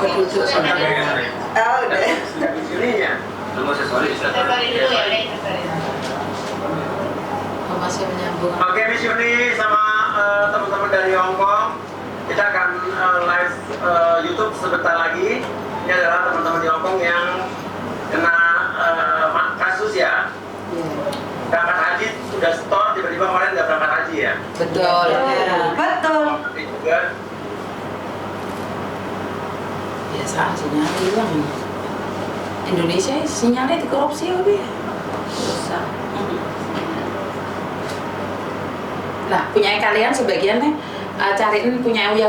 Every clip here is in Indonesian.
Berduduk sama. Oh, udah. Tunggu sesuai dulu ya, masih menyambung. Oke, Miss Yuni sama teman-teman dari Hong Kong, kita akan live YouTube sebentar lagi. Ini adalah teman-teman di Hong Kong yang kena kasus ya. Berangkat haji sudah store, tiba-tiba kemarin nggak berangkat haji ya. Betul. Betul. Ini juga Biasa sinyal hilang. Indonesia sinyalnya dikorupsi lebih. Susah. Nah, punya kalian sebagian nih cariin punya Uya.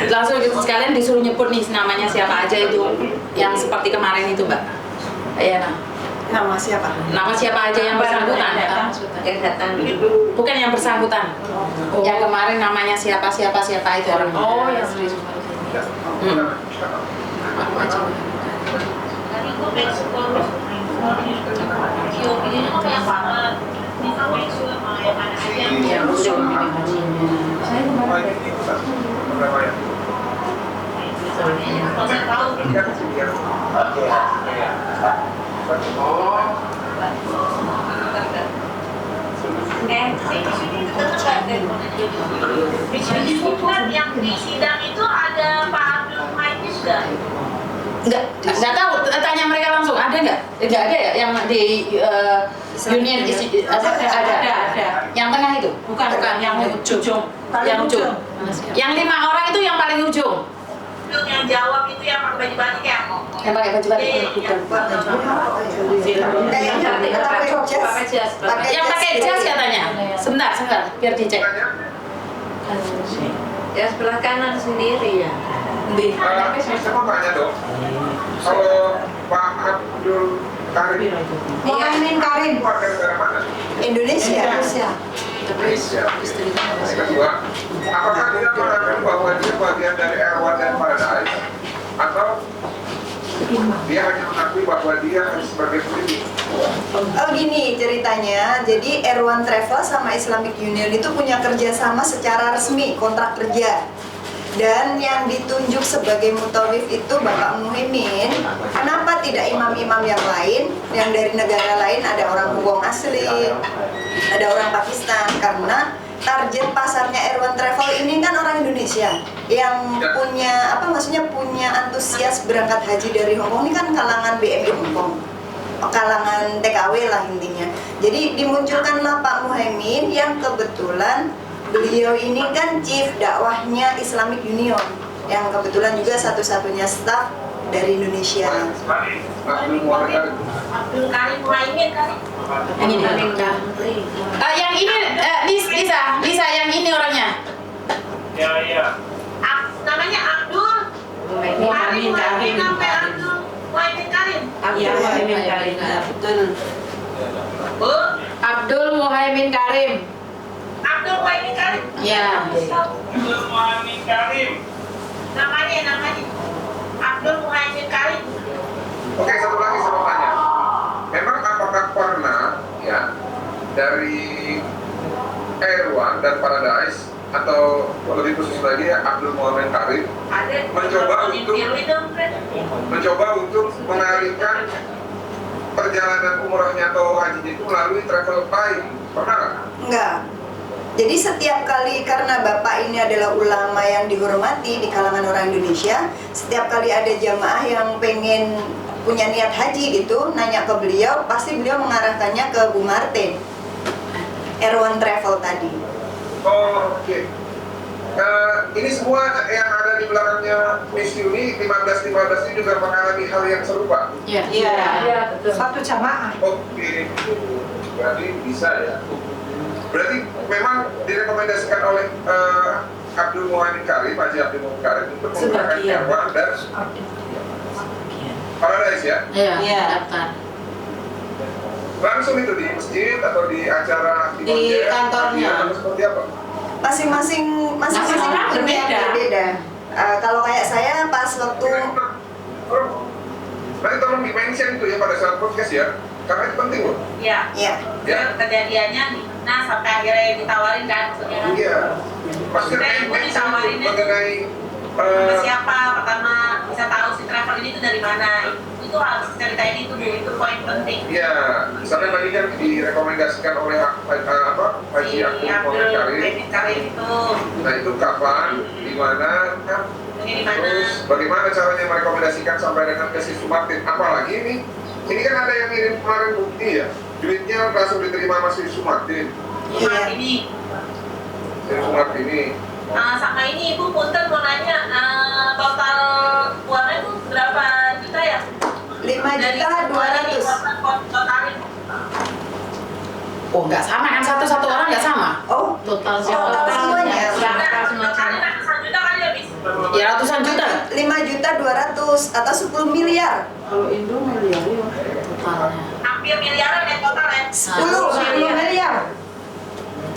Langsung gitu sekalian disuruh nyebut nih namanya siapa aja itu yang seperti kemarin itu, Mbak. Iya, nah. Nama siapa? Nama siapa aja yang bersangkutan? Yang datang. Bukan yang bersangkutan. Yang kemarin namanya siapa itu orang. Oh, yang serius. Aku aja. Iya, betul. Saya kemarin. Yang di sidang itu ada Pak Abdul Muhaimin juga? Nggak tahu, tanya mereka langsung, ada nggak? Nggak ada ya, yang di Union ada. Yang tengah itu? Bukan, yang ujung. Yang ujung. Yang 5 orang itu yang paling ujung. Yang jawab itu yang pakai baju batik ya? Yang pakai baju batik? Yang pakai jas katanya. Sebentar, biar dicek. Ya sebelah kanan sendiri ya. Siapa tanya dong? Kalau Pak Abdul Karim, Muhaimin Karim, warga negara mana? Indonesia. Indonesia. Yang kedua, apakah dia mengatakan bahwa dia bagian dari Erwan dan Paradise, atau dia hanya mengakui bahwa dia sebagai pelindung? Oh gini ceritanya, jadi Erwan Travel sama Islamic Union itu punya kerjasama secara resmi, kontrak kerja. Dan yang ditunjuk sebagai mutawif itu Bapak Muhaimin. Kenapa tidak imam-imam yang lain, yang dari negara lain, ada orang Hong Kong asli, ada orang Pakistan? Karena target pasarnya Erwan Travel ini kan orang Indonesia yang punya punya antusias berangkat haji dari Hong Kong. Ini kan kalangan BMI Hong Kong, kalangan TKW lah intinya. Jadi dimunculkanlah Pak Muhaimin yang kebetulan beliau ini kan chief dakwahnya Islamic Union, yang kebetulan juga satu-satunya staf dari Indonesia. Abdul Karim Muhaimin kan? Yang ini. Yang ini Lisa yang ini orangnya. ya. Namanya Abdul Karim Muhaimin sampai Abdul Muhaimin Karim. Abdul Muhaimin Karim, betul. Bu, Abdul Muhaimin Karim. Abdul Muhaimin Karim. Ya. Abdul Muhaimin Karim. Namanya Abdul Muhaimin Karim. Oke, satu lagi saya mau tanya. Memang apakah pernah ya dari Erwan dan Paradise atau lebih khusus lagi ya Abdul Muhaimin Karim mencoba untuk mengalihkan perjalanan umrohnya atau hajinya itu melalui travel time? Pernah nggak? Enggak. Jadi setiap kali, karena Bapak ini adalah ulama yang dihormati di kalangan orang Indonesia, setiap kali ada jamaah yang pengen punya niat haji gitu, nanya ke beliau, pasti beliau mengarahkannya ke Bu Martin, Erwan Travel tadi. Oh, oke. Ini semua yang ada di belakangnya Miss Yuni 15 ini juga mengalami hal yang serupa. Iya. Betul. Satu jamaah. Oke, berarti bisa ya. Berarti memang direkomendasikan oleh Abdul Muhaimin Karim, Haji Abdul Muhaimin Karim untuk menggunakan Erwan dan Paradise ya? Iya. Daftar. Langsung itu di masjid atau di acara Di kantornya. atau seperti apa? Masing-masing orang berbeda. Kalau kayak saya pas waktu Nanti tolong di-mention itu ya pada saat podcast ya, karena itu penting loh. Iya. ya Kejadiannya di mana sampai akhirnya ditawarin kan maksudnya kan? Iya. Maksudnya Ibu ditawarinnya tuh mengenai sama siapa pertama bisa tahu si travel ini tuh dari mana, itu harus ceritain itu Bu, itu poin penting. ya, misalnya tadi kan direkomendasikan oleh Haji Si Abdul Abdul Karim. Kredit Karim itu Nah itu kapan, di mana, kan? ini di mana? Terus bagaimana caranya merekomendasikan sampai dengan ke si Sumartin? Apalagi ini kan ada yang ngirim kemarin bukti ya, duitnya langsung diterima sama si Sumartin. Cuma ini. Si Sumartini. Sama ini Ibu punten mau nanya, total uangnya itu berapa juta ya? 5.200.000. Totalin. Oh nggak sama kan, satu orang nggak sama. Oh, Total total semuanya. Totalin ratusan juta kali habis. Ya ratusan juta. 5.200.000 atau 10 miliar. Kalau Indo miliar ya totalnya. Hampir miliaran ya total ya. 10 miliar.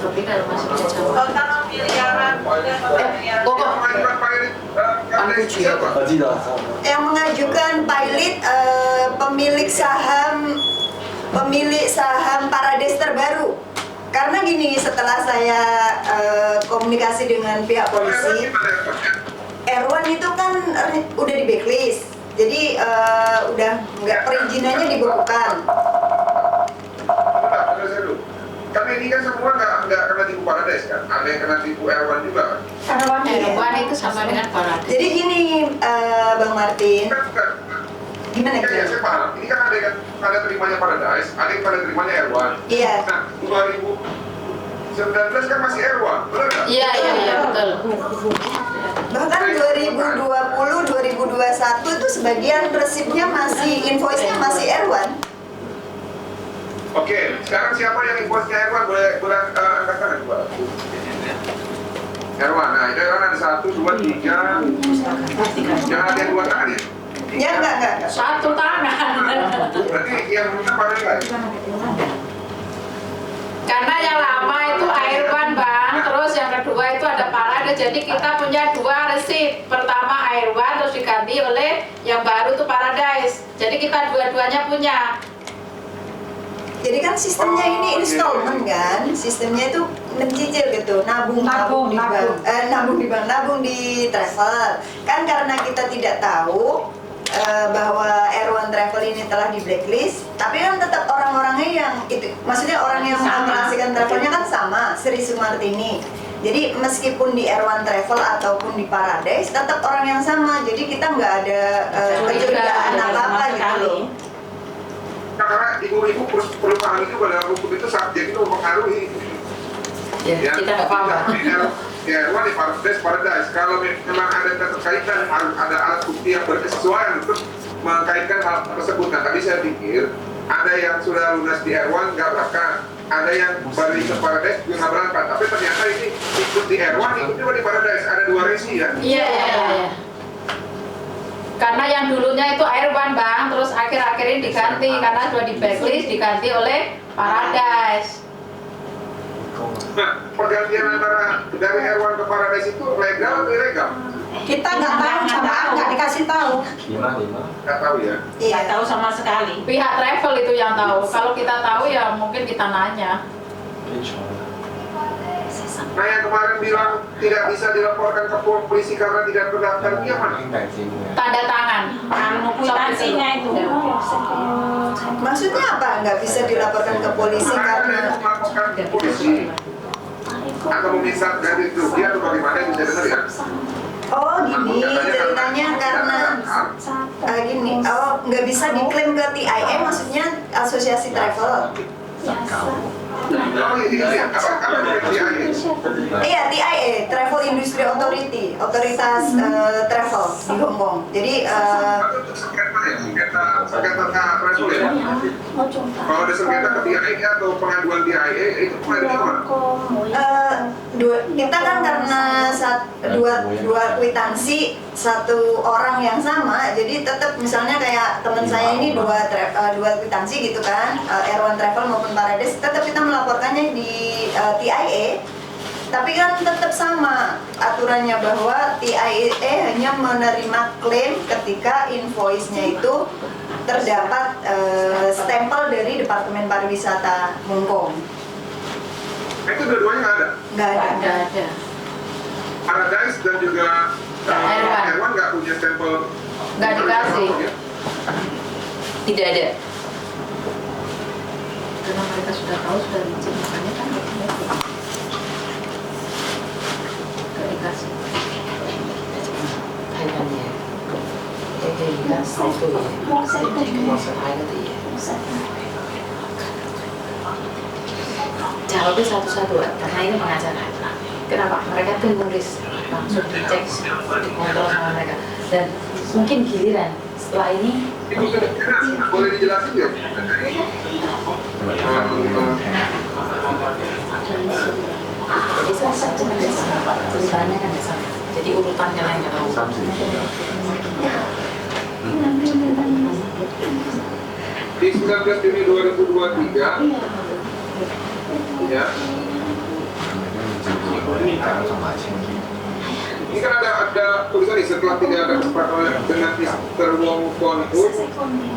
Tapi kalau masih bisa jawab. Total miliaran, udah total miliaran. Kok Pengajuan Pak Erik, karena siapa? Yang mengajukan pilot pemilik saham Parades terbaru. Karena gini, setelah saya komunikasi dengan pihak polisi, Erwan itu kan udah di blacklist, jadi udah nggak, perizinannya dibekukan. Kan ini kan semua nggak kena tipu Parades kan? Ada yang kena tipu Erwan juga kan? Erwan itu sama dengan Parades. Jadi gini, Bang Martin, gimana Kan ya gitu? saya paham, ini kan ada terimanya Parades, ada yang pada terimanya Erwan. Iya. Nah, 2019 kan masih Erwan, benar nggak? Iya betul. Bahkan 2020-2021 itu sebagian resipnya masih, invoice-nya masih Erwan. Oke, sekarang siapa yang invoice-nya Erwan? Boleh angkat tangan coba. Erwan, nah itu kan ada 1, 2, 3. Jangan ada yang 2 tangan ya? Ya enggak. Satu tangan. Berarti yang mana Parades? Karena yang lama itu Airwan Bang, terus yang kedua itu ada Parades. Jadi kita punya dua resip. Pertama Airwan, terus diganti oleh yang baru tuh Parades. Jadi kita dua-duanya punya. Jadi kan sistemnya ini installment kan, sistemnya itu mencicil gitu, nabung di bank, nabung di travel. Kan karena kita tidak tahu bahwa Erwan Travel ini telah di blacklist, tapi kan tetap orang-orangnya yang itu, maksudnya orang yang mengoperasikan travelnya kan sama, Sri Sumartini. Jadi meskipun di Erwan Travel ataupun di Parades, tetap orang yang sama. Jadi kita nggak ada kecurigaan apa-apa gitu loh. Nah, karena ibu-ibu perlu paham itu pada hukum itu subjek itu mempengaruhi. Ya, kita nggak paham. Ya, Erwan di Parades. Kalau memang ada keterkaitan, harus ada alat bukti yang berkesesuaian untuk mengkaitkan hal tersebut. Nah, tadi saya pikir ada yang sudah lunas di Erwan nggak berangkat, ada yang baru ikut Parades juga nggak berangkat. Tapi ternyata ini ikut di Erwan, ikut juga di Parades. Ada dua resi ya. Iya. Karena yang dulunya itu Airwan Bang, terus akhir-akhir ini diganti karena sudah di blacklist, diganti oleh Parades. Nah, pergantian antara dari Erwan ke Parades itu legal atau ilegal? Kita nggak tahu, sama nggak dikasih tahu. Nggak tahu ya. Nggak tahu sama sekali. Pihak travel itu yang tahu. Kalau kita tahu ya mungkin kita nanya. Nah, yang kemarin bilang tidak bisa dilaporkan ke polisi karena tidak terdaftar, dia mana? Tanda tangan. Kwitansinya itu. Maksudnya apa? Nggak bisa dilaporkan ke polisi karena melaporkan ke polisi atau meminta ganti rugi atau bagaimana, bisa dengar ya? oh gini ceritanya karena gini, nggak bisa diklaim ke TIA, maksudnya Asosiasi Travel. Oh iya, apa TIA? Iya, TIA, Travel Industry Authority, otoritas travel di Hong Kong. Jadi sengketa travel ya? Kalau ada sengketa ke TIA atau pengaduan TIA, itu pengaduan kemana? kita kan karena dua kwitansi satu orang yang sama, jadi tetap misalnya kayak teman saya ini dua kwitansi gitu kan, Erwan Travel maupun Parades, tetap kita melaporkannya di TIA, tapi kan tetap sama aturannya bahwa TIA hanya menerima klaim ketika invoice-nya itu terdapat stempel dari Departemen Pariwisata Hong Kong. Itu dua-duanya nggak ada? Nggak ada. dan juga Erwan nggak punya stempel? Nggak dikasih. Ya? Tidak ada. Karena mereka sudah tahu, sudah licin, makanya kan nggak dikasih. Kayaknya dikasih tuh ya. Jawabnya satu-satu, karena ini pengacara. Kenapa? Mereka tuh nulis langsung dicek, dikontrol sama mereka. Dan mungkin giliran setelah ini. Itu kira-kira boleh dijelasin nggak? Jadi salah cuma nggak sama, tulisannya kan nggak sama. Jadi urutannya lain nggak tahu. Di 19 Juni 2023 ya. Ini kan ada tulisan nih, setelah tidak ada kesepakatan dengan Mr. Wong Kwon Un,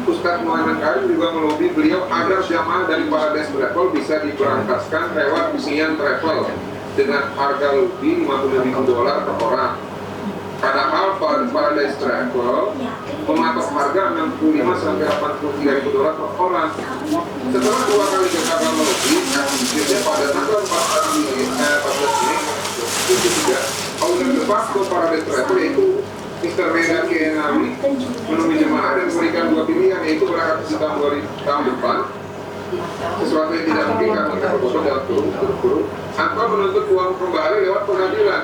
Ustadz Muhammad Karim juga melobi beliau agar jamaah dari Paradise Travel bisa diberangkatkan lewat Mian Travel dengan harga lebih $50.000 per orang. Padahal Paradise Travel mematok harga $65 sampai $83.000 per orang. Setelah 2 kali gagal melobi, akhirnya pada tanggal 14 Mei 2023 owner de facto Paradise Travel yaitu Mr. Medan Kenami menemui jemaah dan memberikan 2 pilihan, yaitu berangkat di tahun depan, sesuatu yang tidak mungkin karena terkebun dalam kurung, atau menuntut uang kembali lewat pengadilan.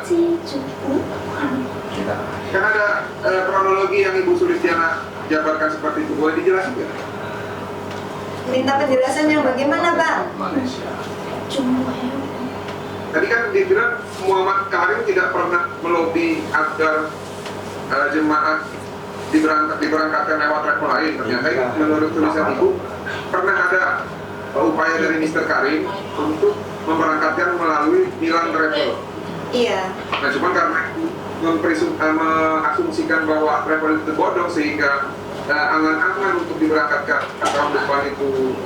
Kan ada kronologi yang Ibu Sulistiana jabarkan seperti itu, boleh dijelasin nggak? Minta penjelasan yang bagaimana, Bang? Tadi kan dibilang Muhammad Karim tidak pernah melobi agar jemaah diberangkatkan lewat travel lain. Ternyata menurut tulisan Ibu pernah ada upaya dari Mr. Karim untuk memberangkatkan melalui Milan Travel. Iya. Nah, cuma karena mengasumsikan bahwa travel itu bodong sehingga angan-angan untuk diberangkatkan ke tahun depan itu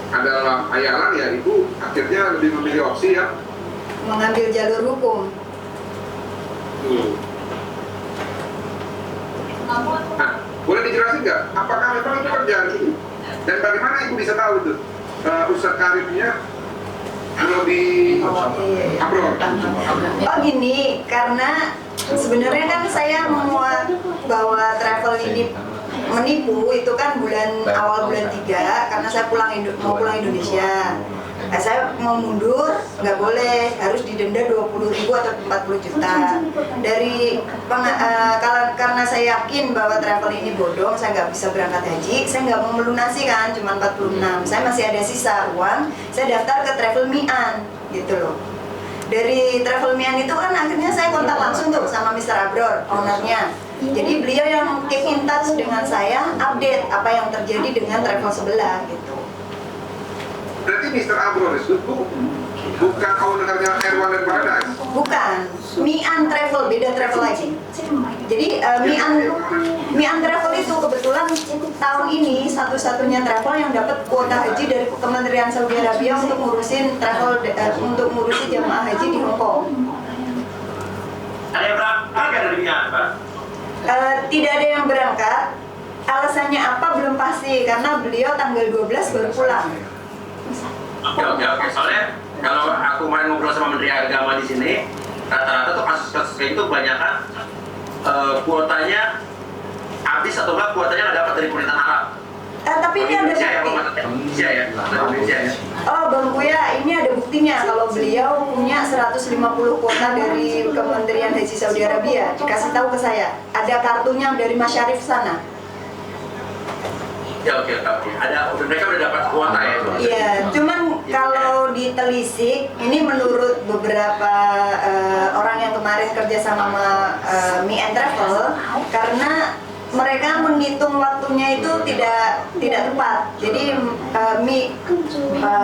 adalah hayalan, ya Ibu akhirnya lebih memilih opsi yang Mengambil jalur hukum. Nah, boleh dijelasin nggak? Apakah memang itu kerjaan ini? Dan bagaimana Ibu bisa tahu itu? Ustadz Karimnya lebih abroad. Oh gini, karena sebenarnya kan saya memuat bahwa travel ini menipu itu kan awal bulan 3 karena saya mau pulang Indonesia. Saya mau mundur, nggak boleh, harus didenda 20.000 atau 40 juta. Karena saya yakin bahwa travel ini bodong, saya nggak bisa berangkat haji, saya nggak mau melunasi kan, cuma 46. Saya masih ada sisa uang, saya daftar ke Travel Mian, gitu loh. Dari Travel Mian itu kan akhirnya saya kontak langsung tuh sama Mr. Abror, ownernya. Jadi beliau yang keep in touch dengan saya, update apa yang terjadi dengan travel sebelah gitu. Berarti Mr. Abror itu bukan ownernya Erwan dan Paradise? Bukan, Mian Travel, beda travel lagi. Jadi Mian Travel itu kebetulan tahun ini satu-satunya travel yang dapat kuota haji dari Kementerian Saudi Arabia untuk ngurusin travel untuk ngurusi jamaah haji di Hong Kong. Ada yang berangkat dari Mian, Pak? Tidak ada yang berangkat. Alasannya apa belum pasti karena beliau tanggal 12 baru pulang. Oke. Soalnya kalau aku kemarin ngobrol sama Menteri Agama di sini, rata-rata tuh kasus-kasus kayak itu kebanyakan kuotanya habis atau enggak kuotanya nggak dapat dari pemerintahan Arab. Tapi ini ada Indonesia ya. Oh Bang Buya, ini ada buktinya kalau beliau punya 150 kuota dari Kementerian Haji Saudi Arabia. Dikasih tahu ke saya, ada kartunya dari Mas Syarif sana. Ya oke. Ada, mereka udah dapat kuota ya? Iya, cuman kalau ditelisik, ini menurut beberapa orang yang kemarin kerja sama Mian Travel, karena mereka menghitung waktunya itu tidak tepat. Jadi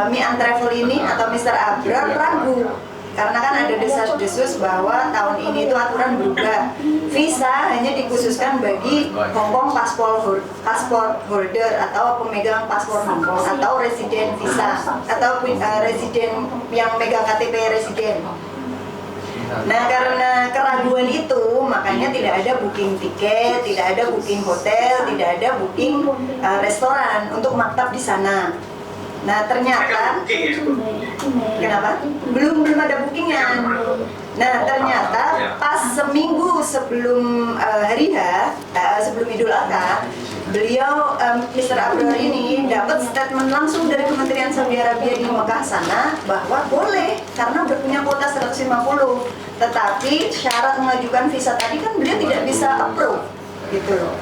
Mian Travel ini atau Mr. Abror ragu karena kan ada desas-desus bahwa tahun ini itu aturan berubah. Visa hanya dikhususkan bagi Hongkong passport holder atau pemegang paspor Hongkong atau residen visa atau residen yang megang KTP residen. Nah karena keraguan itu, makanya tidak ada booking tiket, tidak ada booking hotel, tidak ada booking restoran untuk maktab di sana. Nah ternyata, kenapa? Belum ada bookingnya. Nah ternyata pas seminggu sebelum hari H, sebelum Idul Adha, beliau Mr. Abror ini dapat statement langsung dari Kementerian Saudi Arabia di Mekah sana bahwa boleh karena udah punya kuota 150. Tetapi syarat mengajukan visa tadi kan beliau tidak bisa approve gitu loh.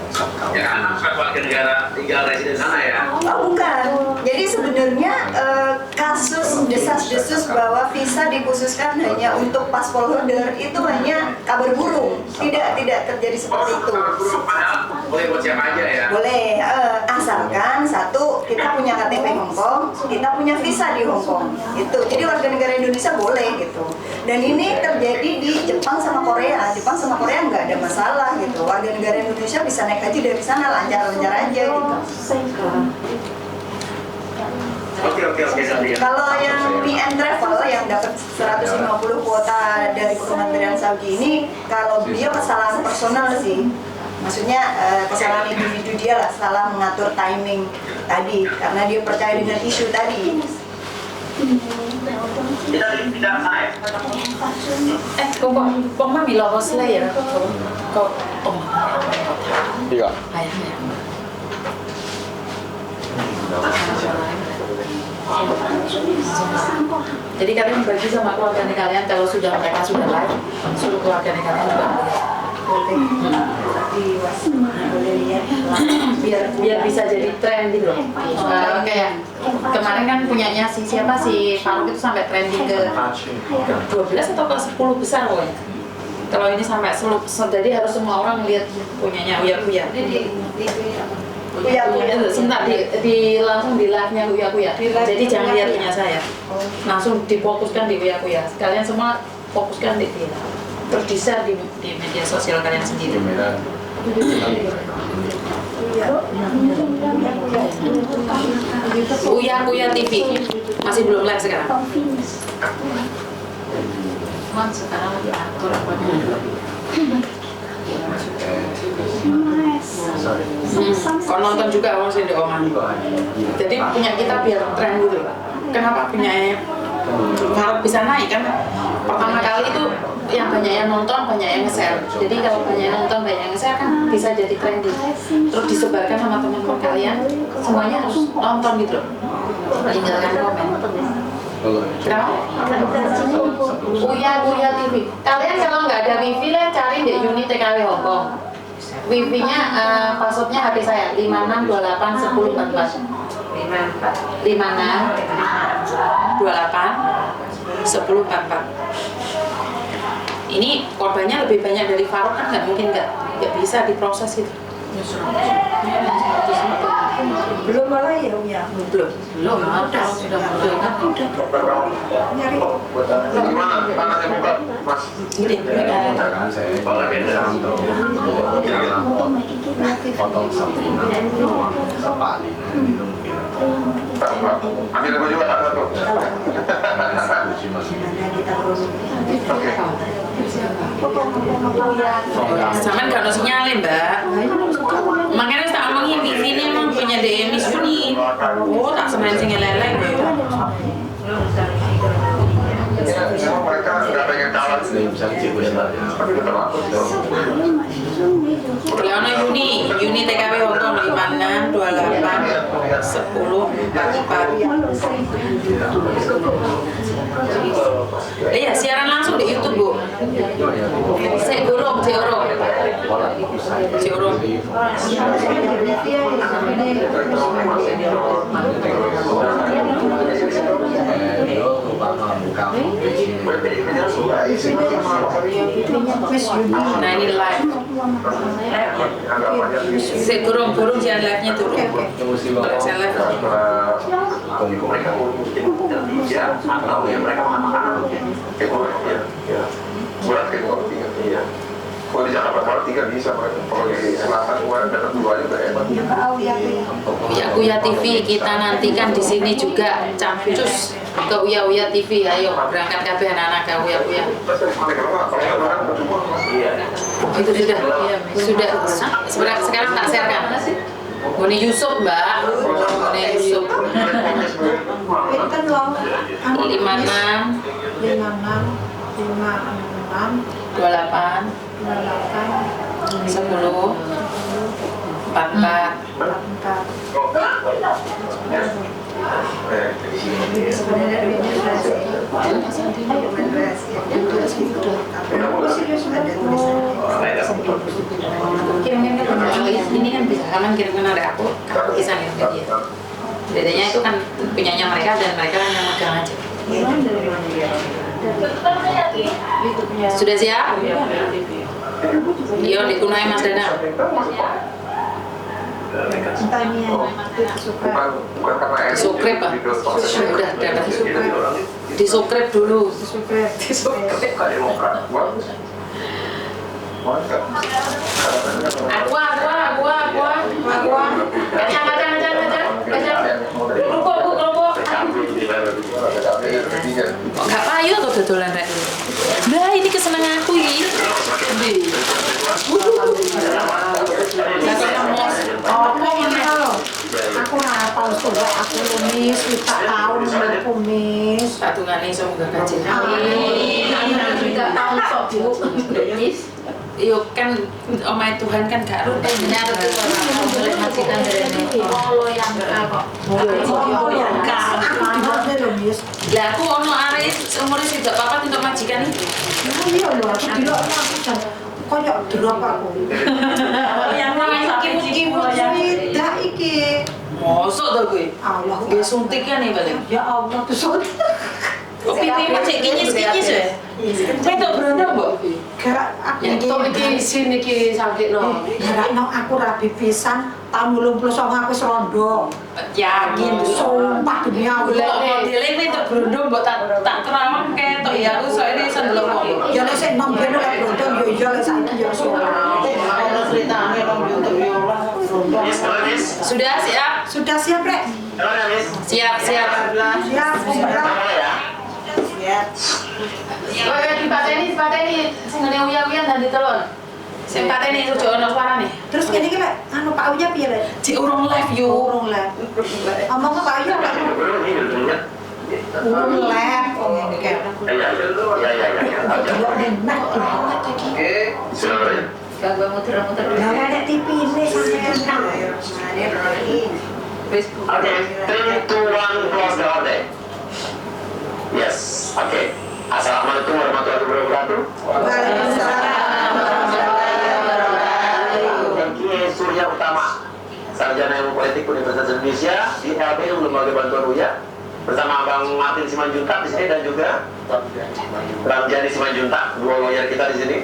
Ya karena bukan warga negara tinggal residen sana ya. Oh bukan. Jadi sebenarnya kasus desas-desus bahwa visa dikhususkan hanya untuk paspor holder itu hanya kabar burung. Tidak terjadi seperti itu. Boleh buat siapa aja ya? Boleh, asalkan satu kita punya KTP Hongkong, kita punya visa di Hongkong. Itu. Jadi warga negara Indonesia boleh gitu. Dan ini terjadi di Jepang sama Korea. Jepang sama Korea nggak ada masalah gitu. Warga negara Indonesia bisa naik haji dari sana lancar-lancar aja gitu. Oke, Satria. Kalau yang PN Travel yang dapat 150 kuota dari Kementerian Saudi ini, kalau beliau kesalahan personal sih. Maksudnya kesalahan individu dia lah, salah mengatur timing tadi karena dia percaya dengan isu tadi. Tidak naik. Kok mami lolos lah ya? Kok Iya. Jadi kalian bagi sama keluarga kalian kalau mereka sudah live, suruh keluarga kalian juga biar bisa jadi tren gitu loh. Kayak kemarin kan punyanya si Faruk itu sampai trending ke 12 atau ke 10 besar pokoknya. Kalau ini sampai 10, jadi harus semua orang lihat punyanya Uya. Sebentar langsung di live-nya Uya. Jadi jangan lihat punya saya. Langsung difokuskan di Uya. Kalian semua fokuskan di dia. Terus di-share di media sosial kalian sendiri. Uya TV masih belum live sekarang. Sekarang lagi atur apa dulu. Kau nonton juga orang sih di Oman. Jadi punya kita biar tren dulu. Kenapa punya Faruk bisa naik kan? Pertama kali itu yang banyak yang nonton, banyak yang nge-share. Jadi kalau banyak yang nonton, banyak yang nge-share kan bisa jadi trending. Terus disebarkan sama teman-teman kalian, semuanya harus nonton gitu loh. Tinggalkan komen. Kenapa? Uya TV. Kalian kalau nggak ada wifi lah cari di unit TKW Hongkong. Wifi-nya passwordnya HP saya 56281044. 56281044. Ini korbannya lebih banyak dari Faruk kan nggak mungkin nggak bisa diproses gitu. Belum mulai ya Uya? Belum ada sudah mulai kan Nyari. Gimana panasnya buka, Mas? ini mereka potong sampingan sepali itu mungkin Ambil aku juga satu. Saman gak ada sinyalnya mbak. Makanya tak ngomongin wifi ini emang punya DM Juni. Oh tak semain sing leleng. Mereka nggak pengen kalah. bisa cewek lah ya. Leona Yuni TKW Hongkong 56281044. Iya siaran langsung di YouTube Bu. Seorong. Nah ini live. Saya kurung jangan live-nya turun. Saya live. Mereka mungkin Indonesia atau ya mereka makan buat kayak kopi ya. Kalau di Jakarta Barat 3 bisa, kalau di Selatan dapat 2 aja udah hebat. Uya TV kita nantikan di sini juga capcus ke Uya TV. Ayo berangkat kabeh anak-anak ke Uya. Kalau nggak kan percuma. itu sudah sekarang tak share kan. Boni Yusuf Mbak, Boni Yusuf. 56 28 10 44 kirim ini kan bisa kalian kirimkan ada aku bisa kirim ke dia. Bedanya itu kan punyanya mereka dan mereka hanya megang aja. Sudah siap? Yo dikunai Mas Danang. Subscribe Pak. Udah. Di subscribe dulu. Aku. Kelompok. Gak payu kok dodolan rek. Nah, ini kesenangan aku iki. Aku hafal sudah, aku nulis, kita tahu nulis. Patungane iso munggah kaji. Tidak tahu kok Bu. Yo kan omahe Tuhan kan gak rutin benar boleh majikan dari Allah yang kok. lah aku ono arek umur sida papat untuk majikan itu. Iya lho, aku delok aku jan koyo drop aku. Yang Iki tidak iki. mosok to kowe Allah nggih suntikan nih balik. Ya Allah tuh. Kok pipi macet kinyis ya? Wedok berondong, Mbok? Gerak aku Iki sini iki sakitno. gerakno aku rabi pisan tahun 89 aku serondo. Yakin Sumpah demi Allah. modele wedok berondong mbok tak terawang ketok ya aku soalnya iso ndelok kok. Ya nek sing nom ben ora bronto yo iya lek saiki yo Ono ceritane nang YouTube yo ora bronto. Sudah siap? Sudah siap, Rek? Siap. Siap, Mbak. Kowe dipateni sing ngene uya-uyan dan ditelon. Sing pateni ojo ono suarane. Terus ngene iki Lek, anu Pak Uya piye, Lek? Di urung live yo. Urung lek. Omong ke Pak Uya, Lek. Urung lek. Delok enak iki. Gak muter-muter. Lah nek TV ini sampean. Facebook. Okay, 3, 2, 1, close the order. Yes, okay. Assalamualaikum warahmatullahi wabarakatuh. Waalaikumsalam. Dan Kiai Surya Utama, Sarjana Ilmu Politik Universitas Indonesia di LPU Lembaga Bantuan Uya, bersama Bang Martin Simanjuntak di sini dan juga Bang Jani Simanjuntak, dua lawyer kita di sini.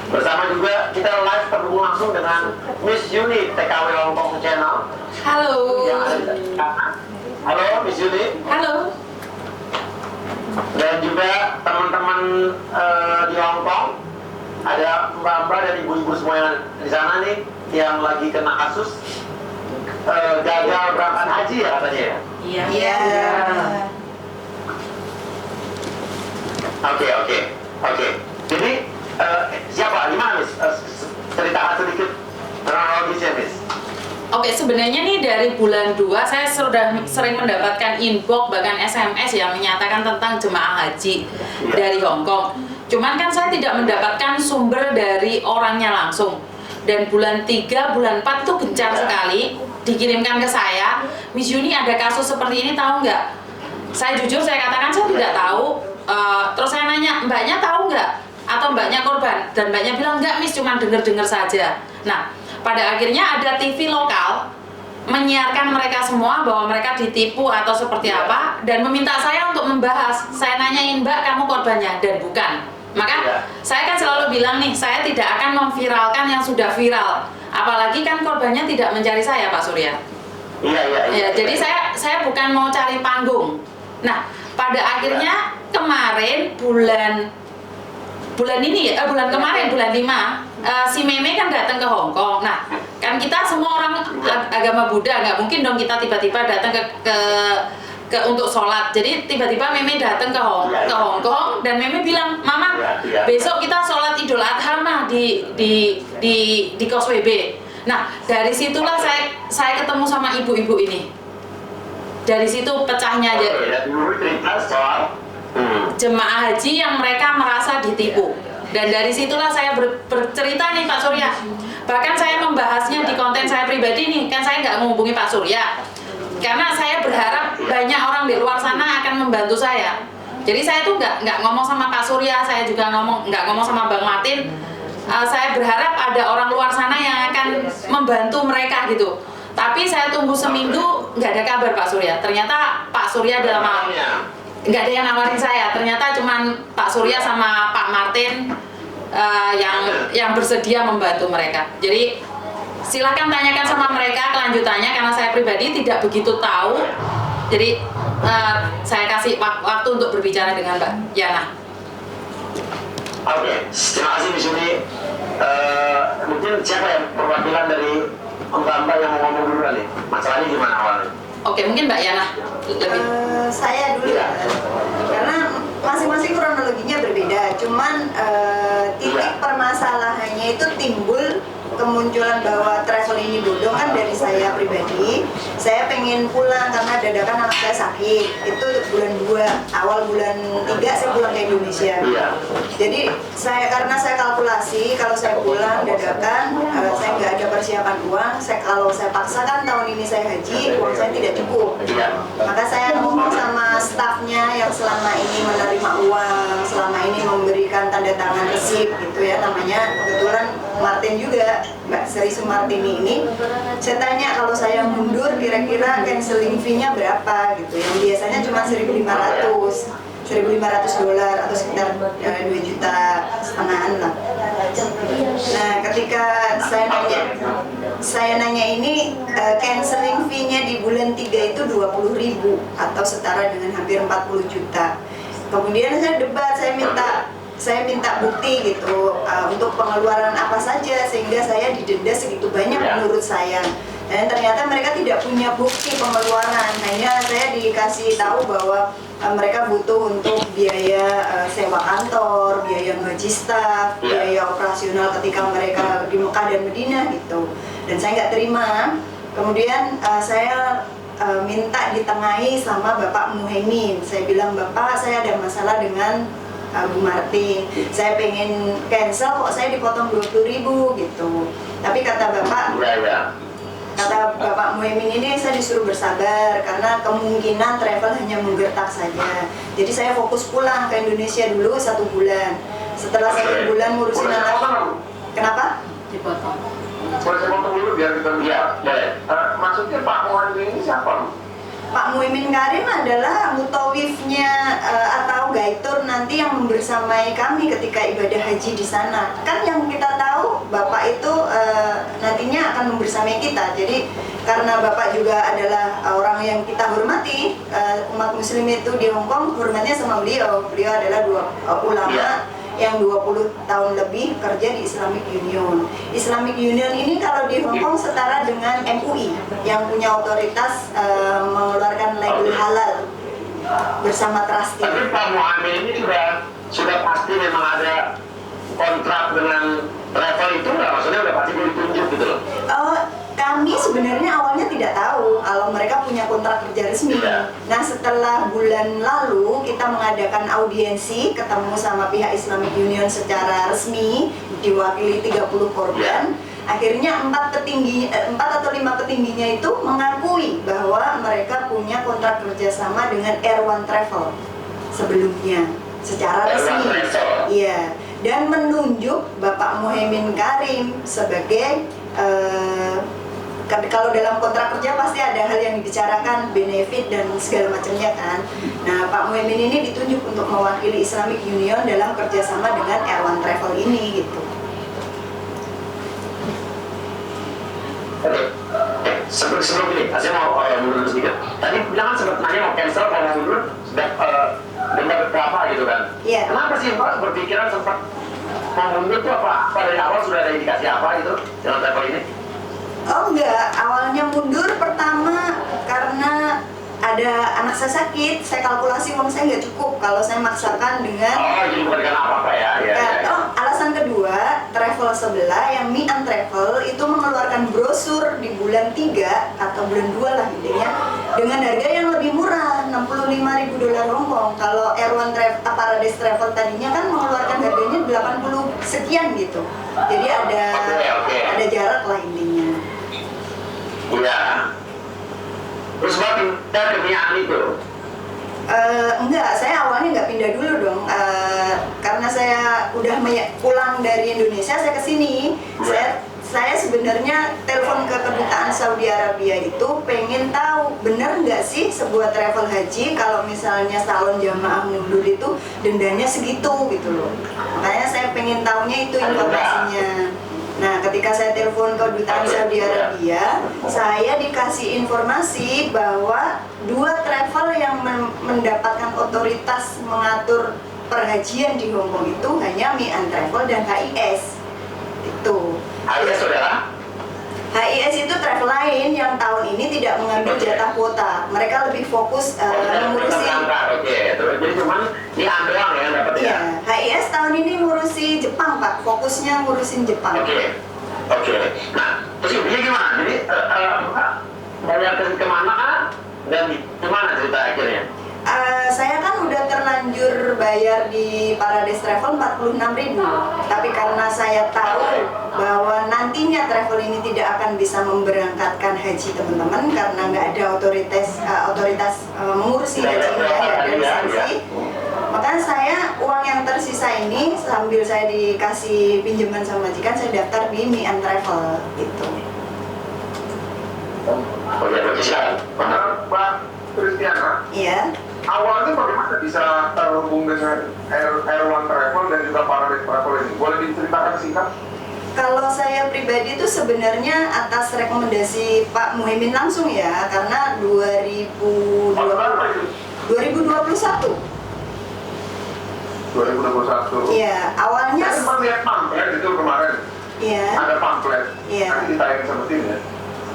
Bersama juga kita live terhubung langsung dengan Miss Yuni TKW Hongkong Channel. Halo. Yang ada di kanan. Halo Miss Yuni. Halo. Dan juga teman-teman di Hongkong, ada mbak-mbak dan ibu-ibu semua yang di sana nih yang lagi kena kasus gagal berangkat haji ya katanya ya. Iya. Oke. Jadi siapa? Di mana Miss? Ceritakan sedikit kronologisnya Miss. Oke, sebenarnya nih dari bulan 2 saya sudah sering mendapatkan inbox bahkan SMS yang menyatakan tentang jemaah haji dari Hongkong. Cuman kan saya tidak mendapatkan sumber dari orangnya langsung. Dan bulan 3, bulan 4 itu gencar sekali dikirimkan ke saya, Miss Yuni ada kasus seperti ini tahu nggak? Saya jujur saya katakan saya tidak tahu. Terus saya nanya, mbaknya tahu nggak? Atau mbaknya korban? Dan mbaknya bilang enggak Miss, cuma dengar-dengar saja. Nah, pada akhirnya ada TV lokal menyiarkan mereka semua bahwa mereka ditipu atau seperti apa dan meminta saya untuk membahas. Saya nanyain, Mbak kamu korbannya? Dan bukan. Maka saya kan selalu bilang nih, saya tidak akan memviralkan yang sudah viral. Apalagi kan korbannya tidak mencari saya Pak Surya. Iya. Jadi saya bukan mau cari panggung. Nah, pada akhirnya kemarin bulan kemarin bulan 5 si Meme kan datang ke Hongkong. Nah, kan kita semua orang agama Buddha nggak mungkin dong kita tiba-tiba datang ke untuk sholat. Jadi tiba-tiba Meme datang ke Hong Kong dan Meme bilang, Mama, besok kita sholat Idul Adha mah di Causeway Bay. Nah, dari situlah saya ketemu sama ibu-ibu ini. Dari situ pecahnya aja. Jemaah haji yang mereka merasa ditipu. Dan dari situlah saya bercerita nih Pak Surya. Bahkan saya membahasnya di konten saya pribadi nih, kan saya nggak menghubungi Pak Surya. Karena saya berharap banyak orang di luar sana akan membantu saya. Jadi saya tuh nggak ngomong sama Pak Surya, saya juga nggak ngomong sama Bang Martin. Saya berharap ada orang luar sana yang akan membantu mereka gitu. Tapi saya tunggu seminggu nggak ada kabar Pak Surya. Ternyata Pak Surya nggak ada yang nawarin saya. Ternyata cuman Pak Surya sama Pak Martin yang bersedia membantu mereka. Jadi silakan tanyakan sama mereka kelanjutannya karena saya pribadi tidak begitu tahu. Jadi saya kasih waktu untuk berbicara dengan Mbak Yana. Oke, terima kasih Miss Yuni. Mungkin siapa yang perwakilan dari Mbak yang mau ngomong dulu nih? Masalahnya gimana awalnya? Oke, mungkin Mbak Yana lebih. Saya dulu ya. Karena masing-masing kronologinya berbeda. Cuman titik permasalahannya itu timbul kemunculan bahwa travel ini bodong kan dari saya pribadi. Saya pengen pulang karena dadakan anak saya sakit. Itu bulan 2, awal bulan 3 saya pulang ke Indonesia. Jadi karena saya kalkulasi kalau saya pulang dadakan, saya nggak ada persiapan uang. Kalau saya paksakan tahun ini saya haji, uang saya tidak cukup. Maka saya ngomong sama stafnya yang selama ini menerima uang, selama ini memberikan tanda tangan resip gitu ya, namanya kebetulan Martin juga, Mbak Sri Sumartini ini. Saya tanya kalau saya mundur kira-kira cancelling fee-nya berapa gitu. Yang biasanya cuma 1.500 dolar atau sekitar 2,5 juta lah. Nah, ketika saya nanya ini cancelling fee-nya di bulan 3 itu 20.000 atau setara dengan hampir 40 juta. Kemudian saya debat, saya minta bukti gitu untuk pengeluaran apa saja sehingga saya didenda segitu banyak menurut saya. Dan ternyata mereka tidak punya bukti pengeluaran, hanya saya dikasih tahu bahwa mereka butuh untuk biaya sewa kantor, biaya gaji staf, biaya operasional ketika mereka di Mekah dan Madinah gitu. Dan saya nggak terima. Kemudian saya minta ditengahi sama Bapak Muhaimin. Saya bilang, Bapak, saya ada masalah dengan Bu Martin. Saya pengen cancel kok saya dipotong 20.000 gitu. Tapi kata Bapak Muhaimin ini saya disuruh bersabar karena kemungkinan travel hanya menggertak saja. Jadi saya fokus pulang ke Indonesia dulu 1 bulan. Setelah 1 bulan ngurusin anak. Kenapa? Dipotong. Boleh saya potong dulu biar kita lihat. Maksudnya Pak Muhaimin ini siapa? Pak Muhaimin Karim adalah mutawifnya atau gaitur nanti yang membersamai kami ketika ibadah haji di sana. Kan yang kita tahu Bapak itu nantinya akan membersamai kita. Jadi karena Bapak juga adalah orang yang kita hormati, umat muslim itu di Hong Kong hormatnya sama beliau. Beliau adalah ulama yang 20 tahun lebih kerja di Islamic Union. Islamic Union ini kalau di Hong Kong setara dengan MUI yang punya otoritas mengeluarkan label halal bersama trustee. Tapi Pak Muhammad ini sudah pasti memang ada kontrak dengan travel itu nggak? Maksudnya udah pasti ditunjuk gitu loh? Kami sebenarnya awalnya tidak tahu kalau mereka punya kontrak kerja resmi. Nah, setelah bulan lalu kita mengadakan audiensi, ketemu sama pihak Islamic Union secara resmi, diwakili 30 korban. Akhirnya 4 atau 5 petingginya itu mengakui bahwa mereka punya kontrak kerjasama dengan Air1 Travel sebelumnya secara resmi. Iya, dan menunjuk Bapak Muhaimin Karim sebagai kalau dalam kontrak kerja pasti ada hal yang dibicarakan, benefit dan segala macamnya kan. Nah, Pak Muhaimin ini ditunjuk untuk mewakili Islamic Union dalam kerjasama dengan Air1 Travel ini gitu. Sebelum ini, saya mau mundur sedikit. Tadi bilang kan sempat nanya mau cancel, kalau mau mundur sudah denda berapa gitu kan? Iya. Kenapa sih Pak berpikiran sempat mau mundur tuh apa? Dari awal sudah ada indikasi apa gitu dalam travel ini? Oh enggak, awalnya mundur pertama karena ada anak saya sakit, saya kalkulasi uang saya nggak cukup kalau saya maksakan dengan jadi bukan karena apa-apa ya. alasan kedua, travel sebelah yang Mian Travel itu mengeluarkan brosur di bulan 3 atau bulan 2 lah intinya dengan harga yang lebih murah, $65.000 Hongkong. Kalau Erwan Paradise Travel tadinya kan mengeluarkan harganya 80 sekian gitu. Jadi ada jarak lah intinya. Iya. Terus Mbak pindah ke Mian itu? Enggak, saya awalnya nggak pindah dulu dong. Karena saya udah pulang dari Indonesia, saya kesini. Saya sebenarnya telepon ke kedutaan Saudi Arabia itu pengen tahu bener nggak sih sebuah travel haji kalau misalnya calon jamaah mundur itu dendanya segitu gitu loh. Makanya saya pengen tahunya itu informasinya. Nah, ketika saya telepon kedutaan Saudi Arabia, saya dikasih informasi bahwa 2 travel yang mendapatkan otoritas mengatur perhajian di Hong Kong itu hanya Mian Travel dan HIS. Itu. HIS saudara? HIS itu travel lain yang tahun ini tidak mengambil jatah kuota. Mereka lebih fokus mengurusi. Jadi cuman ini doang ya dapat ya? Iya, HIS tahun ini ngurusi Jepang Pak, fokusnya ngurusin Jepang. Oke. Nah, terus ini gimana? Jadi bayar kemana dan gimana cerita akhirnya? Saya kan udah terlanjur bayar di Paradise Travel 46.000. Tapi karena saya tahu bahwa nantinya travel ini tidak akan bisa memberangkatkan haji teman-teman karena nggak ada otoritas mengurusi hajinya, nggak ada lisensi. Makanya saya uang yang tersisa ini sambil saya dikasih pinjaman sama majikan, saya daftar di Mian Travel gitu. Mbak Kristiana. Iya. Awalnya bagaimana bisa terhubung dengan Erwan Travel dan juga Paradise Travel ini? Boleh diceritakan singkat? Kalau saya pribadi itu sebenarnya atas rekomendasi Pak Muhaimin langsung ya, karena 2021. 2021. Iya, awalnya. Saya sempat lihat pamflet itu kemarin. Iya. Ada pamflet. Iya. Nanti ditayangin sama tim ya.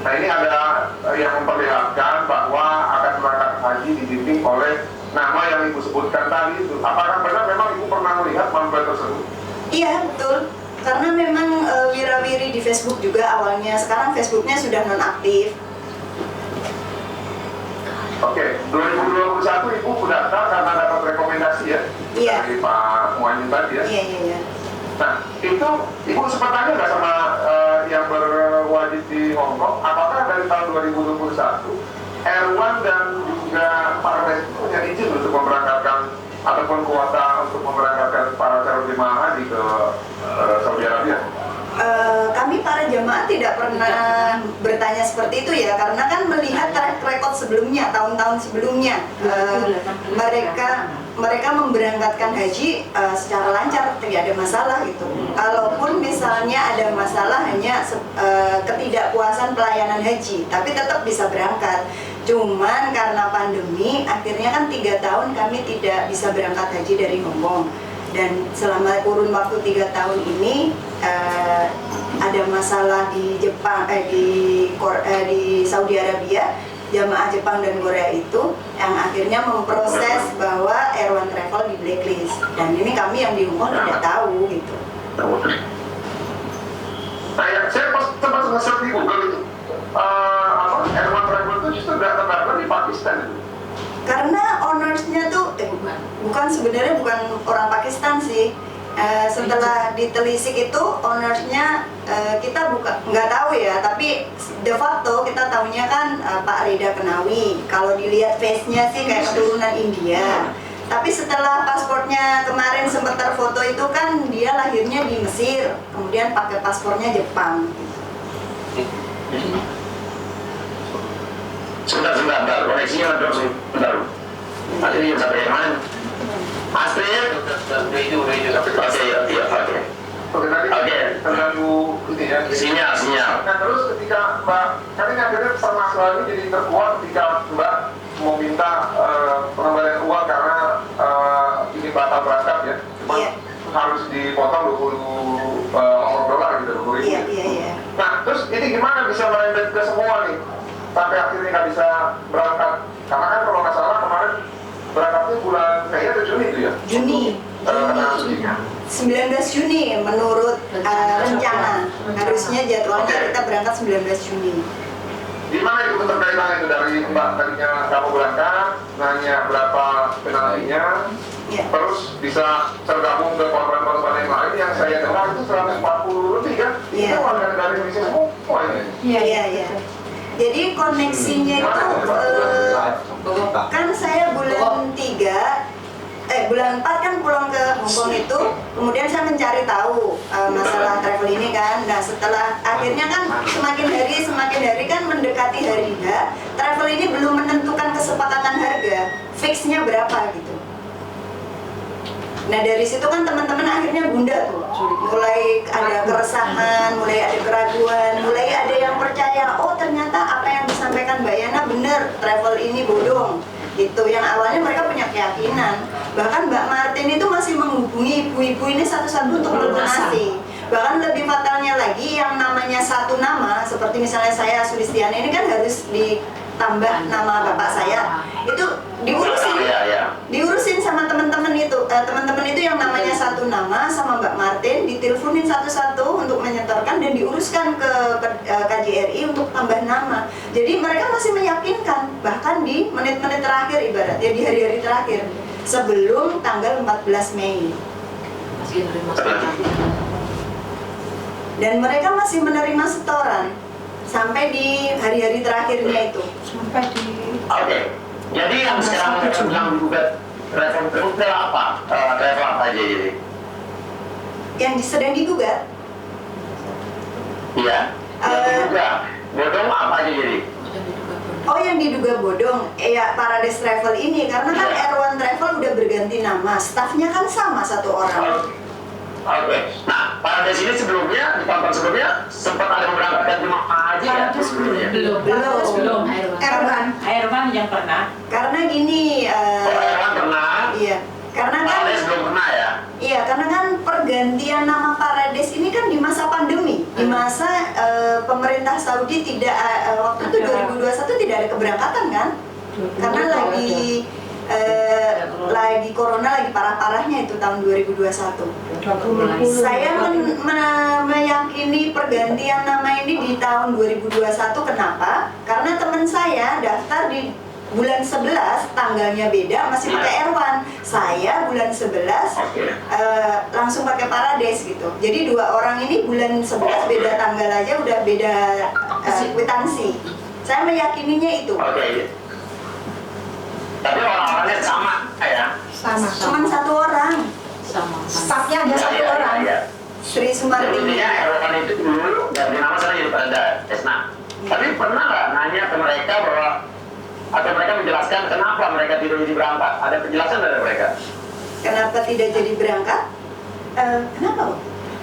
Nah ini ada yang memperlihatkan bahwa akan berangkat haji dibimbing oleh nama yang ibu sebutkan tadi itu. Apakah benar memang ibu pernah melihat pamflet tersebut? Iya betul. Karena memang wirawiri di Facebook juga awalnya. Sekarang Facebooknya sudah nonaktif. Oke, 2021 ibu daftar karena dapat rekomendasi ya dari Pak Muhaimin tadi ya. Iya. Nah, itu ibu sempat tanya nggak sama yang berwajib di Hong Kong, apakah dari tahun 2021 Erwan dan juga Paradise itu punya izin untuk memberangkatkan ataupun kuota untuk memberangkatkan para calon jemaah haji ke Saudi Arabia? Kami para jamaah tidak pernah bertanya seperti itu ya, karena kan melihat track record sebelumnya, tahun-tahun sebelumnya mereka memberangkatkan haji secara lancar, tidak ada masalah gitu. Kalaupun misalnya ada masalah hanya ketidakpuasan pelayanan haji, tapi tetap bisa berangkat. Cuman karena pandemi, akhirnya kan 3 tahun kami tidak bisa berangkat haji dari Hong Kong. Dan selama kurun waktu 3 tahun ini ada masalah di Jepang, di Saudi Arabia, jamaah Jepang dan Korea itu yang akhirnya memproses bahwa Erwan Travel di blacklist. Dan ini kami yang di Hong Kong tidak tahu gitu. Saya sempat nge-search di Google itu, Erwan Travel itu justru data di Pakistan itu. Karena ownersnya tuh sebenarnya bukan orang Pakistan sih. Setelah ditelisik itu ownersnya kita nggak tahu ya, tapi de facto kita tahunya kan Pak Rida Kenawi. Kalau dilihat face-nya sih kayak keturunan India. Tapi setelah paspornya kemarin sempat terfoto itu kan dia lahirnya di Mesir, kemudian pakai paspornya Jepang. Sebentar, koneksinya dong sebentar. Astrid sampai yang mana? Astrid? Oke. Terganggu ini ya. Sinyal. Nah terus ketika Mbak, kan ini akhirnya permasalahan ini jadi terkuat ketika Mbak mau minta pengembalian uang karena ini batal berangkat ya. Cuma harus dipotong $20 gitu, 20.000. Iya. Nah terus ini gimana bisa merembet ke semua nih? Sampai akhirnya nggak bisa berangkat Karena kan kalau nggak salah kemarin berangkatnya bulan Mei atau Juni itu ya? Juni. 19 Juni menurut rencana. Harusnya jadwalnya kita berangkat 19 Juni. Di mana itu keterkaitan itu dari Mbak tadinya kamu berangkat, nanya berapa penaltinya, terus bisa tergabung ke korban-korban yang lain yang saya dengar itu 140 lebih kan? Itu warga negara Indonesia semua ini. Iya. Jadi koneksinya itu kan saya bulan 4 kan pulang ke Hongkong itu, kemudian saya mencari tahu masalah travel ini kan. Nah setelah akhirnya kan semakin hari kan mendekati hari H, travel ini belum menentukan kesepakatan harga, fixnya berapa gitu. Nah dari situ kan teman-teman akhirnya bunda tuh, mulai ada keresahan, mulai ada keraguan, mulai ada yang percaya, oh ternyata apa yang disampaikan Mbak Yana benar, travel ini bodong gitu. Yang awalnya mereka punya keyakinan, bahkan Mbak Martin itu masih menghubungi ibu-ibu ini satu-satu untuk melunasi. Bahkan lebih fatalnya lagi, yang namanya satu nama, seperti misalnya saya Sulistiana ini kan harus ditambah nama bapak saya, itu diurusin sama teman-teman itu, yang namanya satu nama sama Mbak Martin, diteleponin satu-satu untuk menyetorkan dan diuruskan ke KJRI untuk tambah nama. Jadi mereka masih meyakinkan, bahkan di menit-menit terakhir ibaratnya, di hari-hari terakhir sebelum tanggal 14 Mei. Dan mereka masih menerima setoran sampai di hari-hari terakhirnya itu. Sampai di Jadi yang sekarang yang digugat travel itu apa? Travel apa aja jadi? Yang sedang digugat? Iya. Yang diduga bodong apa aja jadi? Oh yang diduga bodong, ya Paradise Travel ini, karena kan Erwan Travel udah berganti nama, stafnya kan sama satu orang. Oke. Nah, Paradise ini sebelumnya, di tahun sebelumnya sempat ada memberangkatkan jemaah haji ya? Belum. Erwan yang pernah. Karena gini, Erwan pernah. iya, karena kan Paradise belum pernah ya? Iya, karena kan pergantian nama Paradise ini kan di masa pandemi, di masa pemerintah Saudi tidak waktu itu 2021 tidak ada keberangkatan kan, karena lagi corona lagi parah-parahnya itu tahun 2021. Saya meyakini pergantian nama ini di tahun 2021. Kenapa? Karena teman saya daftar di bulan 11, tanggalnya beda, masih pakai Erwan. Saya bulan 11 langsung pakai Paradise gitu. Jadi dua orang ini bulan 11 beda tanggal aja udah beda kwitansi. Saya meyakininya itu. Tapi orang-orangnya sama ya? sama. Cuman satu orang. Stafnya ada satu orang. Sri Sumartini. Intinya Erwan itu dulu dari nama saya jadi Paradise. Nah, tapi pernah nggak nanya ke mereka bahwa atau mereka menjelaskan kenapa mereka tidak jadi berangkat? Ada penjelasan dari mereka? Kenapa tidak jadi berangkat? Kenapa?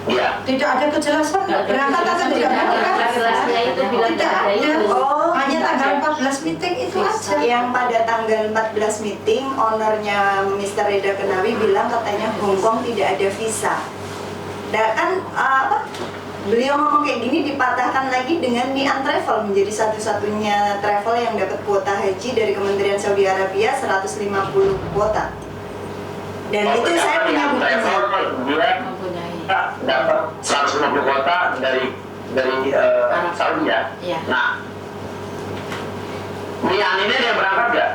Iya. Tidak ada kejelasan berangkat atau tidak berangkat. Jelasnya itu bilang Tidak ada. Oh, Hanya tanggal 14 meeting itu aja. yang pada tanggal 14 meeting, ownernya Mr. Reda Kenawi bilang katanya Hongkong tidak ada visa. Dan kan beliau ngomong kayak gini dipatahkan lagi dengan Nian Travel menjadi satu-satunya travel yang dapat kuota haji dari Kementerian Saudi Arabia 150 kuota. Dan itu saya punya buktinya. Dapat 150 kuota dari Saudi ya. Nah, Nian ini ada yang berangkat nggak?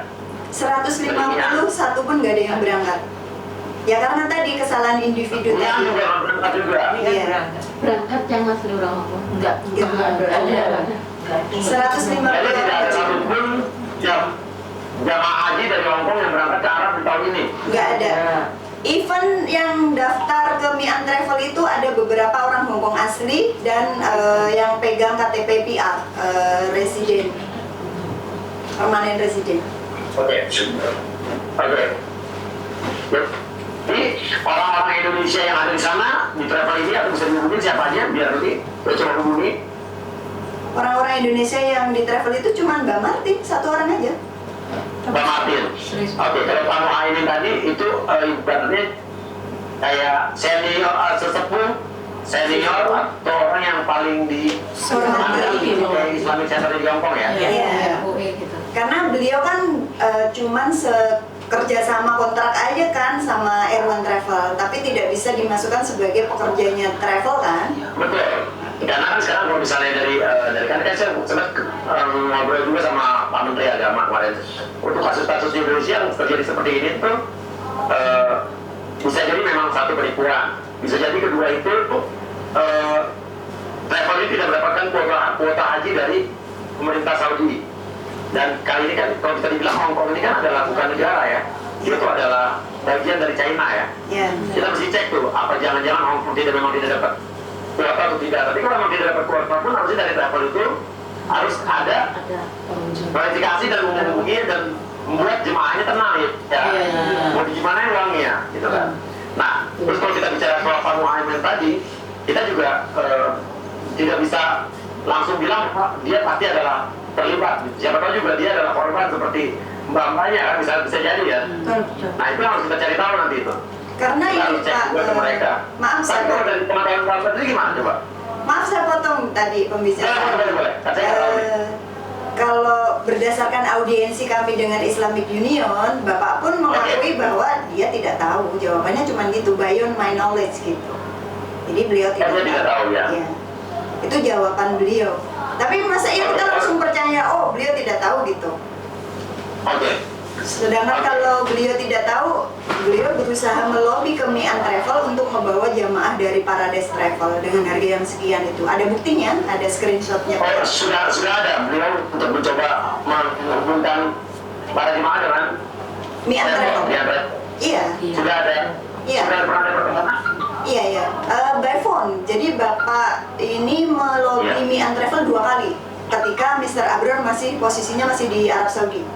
150 satu pun nggak ada yang berangkat. Ya karena tadi kesalahan individu Nian tadi. juga berangkat juga. Iya. Berangkat yang asli orang Hongkong? Enggak ada. 150 Jadi tidak ada satupun jamaah haji dari Hongkong yang berangkat ke Arab di tahun ini. nggak ada. Even yang daftar ke Mian Travel itu ada beberapa orang Hongkong asli dan yang pegang KTP PR, residen, permanen residen. Oke. Jadi orang-orang Indonesia yang ada di sana di travel ini atau bisa dihubungin siapa aja biar nanti coba hubungi. Orang-orang Indonesia yang di travel itu cuma Mbak Martin, satu orang aja. Mbak Martin. Oke, kalau Pak Muhaimin tadi itu ibaratnya kayak senior sesepuh senior atau orang yang paling di Islamic Center di Hongkong ya? Iya. Karena beliau kan cuman kerja sama kontrak aja kan sama Erwan Travel, tapi tidak bisa dimasukkan sebagai pekerjanya travel kan? Betul. Karena kan sekarang kalau misalnya dari kan saya sempat ngobrol juga sama Pak Menteri Agama kemarin untuk kasus-kasus di Indonesia yang terjadi seperti ini tuh bisa jadi memang satu penipuan, bisa jadi kedua itu travel ini tidak mendapatkan kuota haji dari pemerintah Saudi. Dan kali ini kan kalau kita dibilang Hongkong ini kan adalah bukan negara ya, itu adalah bagian dari China ya. Kita mesti cek tuh apa jangan-jangan Hongkong memang tidak dapat kuota atau tidak. Tapi kalau memang tidak dapat kuota pun harusnya dari travel itu harus ada verifikasi dan menghubungi dan membuat jemaahnya tenang ya. Mau gimana uangnya gitu kan. Nah, terus kalau kita bicara soal Pak Muhammad tadi, kita juga tidak bisa langsung bilang dia pasti adalah terlibat. Siapa tahu juga dia adalah korban seperti mbak-mbaknya kan, bisa jadi ya. Nah itu harus kita cari tahu nanti itu. Karena kita harus cek juga ke mereka. Maaf saya kalau dari teman-teman mbak tadi gimana coba? Maaf saya potong tadi pembicaraan. Boleh. Kalau berdasarkan audiensi kami dengan Islamic Union, Bapak pun mengakui bahwa dia tidak tahu. Jawabannya cuma gitu, beyond my knowledge gitu. Jadi beliau tidak tahu. Ya. Itu jawaban beliau. Tapi masa iya kita langsung percaya, oh beliau tidak tahu gitu. Sedangkan kalau beliau tidak tahu, beliau berusaha melobi ke Mian Travel untuk membawa jamaah dari Paradise Travel dengan harga yang sekian itu. Ada buktinya, ada screenshotnya. Oh sudah ada, beliau untuk mencoba menghubungkan para jemaah dengan Mian Travel. Iya. Sudah ada. Iya. Sudah pernah ada pertemuan? Iya. By phone. Jadi Bapak ini melobi Mian Travel 2 kali. Ketika Mr. Abrar posisinya masih di Arab Saudi.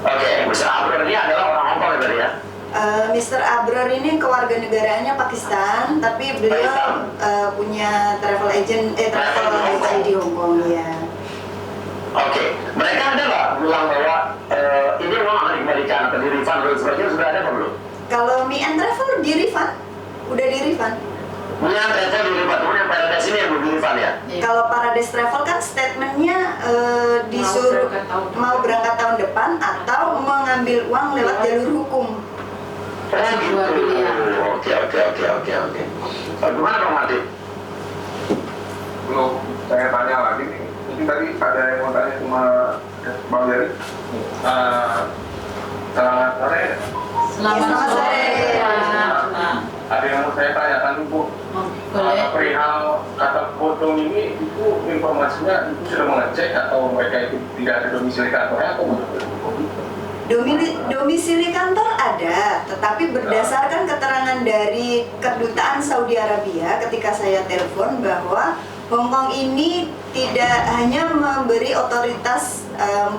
Oke, Mr. Abrar ini adalah orang Hongkong ya berarti ya? Mr. Abrar ini kewarganegaraannya Pakistan, tapi beliau punya travel agent di Hongkong ya. Oke, mereka ada nggak bilang bahwa ini uang akan dikembalikan atau di refund dan sebagainya, sudah ada apa belum? Kalau Mian Travel di refund, udah di refund. Mian Travel di refund, teman yang Paradise ini yang belum di refund ya? Kalau Paradise Travel kan statementnya disuruh mau berangkat tahun depan atau mengambil uang lewat jalur hukum. Oh gitu. Oke. Bagaimana Bang Martin? Belum, saya tanya lagi nih. Mungkin tadi ada yang mau tanya cuma Bang Jerry. Selamat sore. Selamat sore. Ada yang mau saya tanyakan Bu. Perihal kata potong ini itu informasinya itu sudah mengecek atau mereka itu tidak ada domisili kantornya atau Domisili kantor ada, tetapi berdasarkan keterangan dari Kedutaan Saudi Arabia ketika saya telepon bahwa Hongkong ini tidak hanya memberi otoritas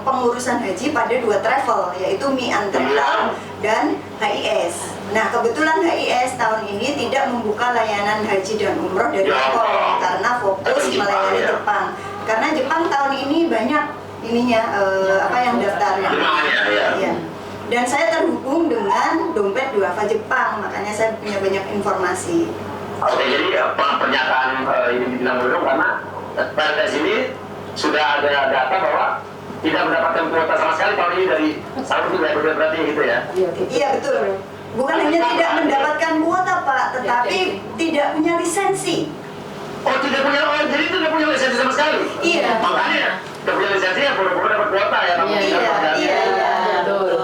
pengurusan haji pada 2 travel, yaitu Mian Travel dan HIS. Nah, kebetulan HIS tahun ini tidak membuka layanan haji dan umroh dari Hongkong karena fokus melayani Jepang. Karena Jepang tahun ini banyak yang daftarnya. Ya. Dan saya terhubung dengan dompet duafa Jepang, makanya saya punya banyak informasi. Oke, jadi pernyataan ini dibilang dulu karena Paradise ini sudah ada data bahwa tidak mendapatkan kuota sama sekali tahun ini dari Saudi berarti gitu ya? Iya betul. Bukan hanya tidak mendapatkan kuota Pak, tetapi tidak punya lisensi. Oh tidak punya, jadi tidak punya lisensi sama sekali? Iya. Makanya tidak punya lisensi ya pura-pura dapat kuota ya? Iya.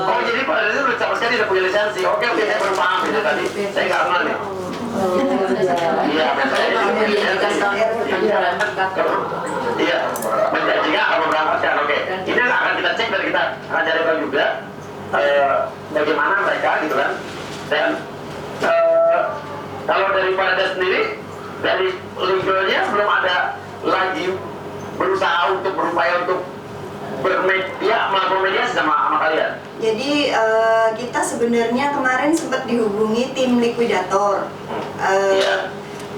Oh jadi Paradise itu sama sekali tidak punya lisensi. Oke, saya baru paham itu tadi. Saya nggak kenal nih. Iya, menjanjikan akan memberangkatkan. Oke, ini akan kita cek dan kita akan cari tahu juga bagaimana mereka gitu kan. Dan kalau dari Paradise sendiri, dari legalnya belum ada lagi berusaha untuk berupaya untuk melakukan mediasi sama kalian. Jadi kita sebenarnya kemarin sempat dihubungi tim likuidator.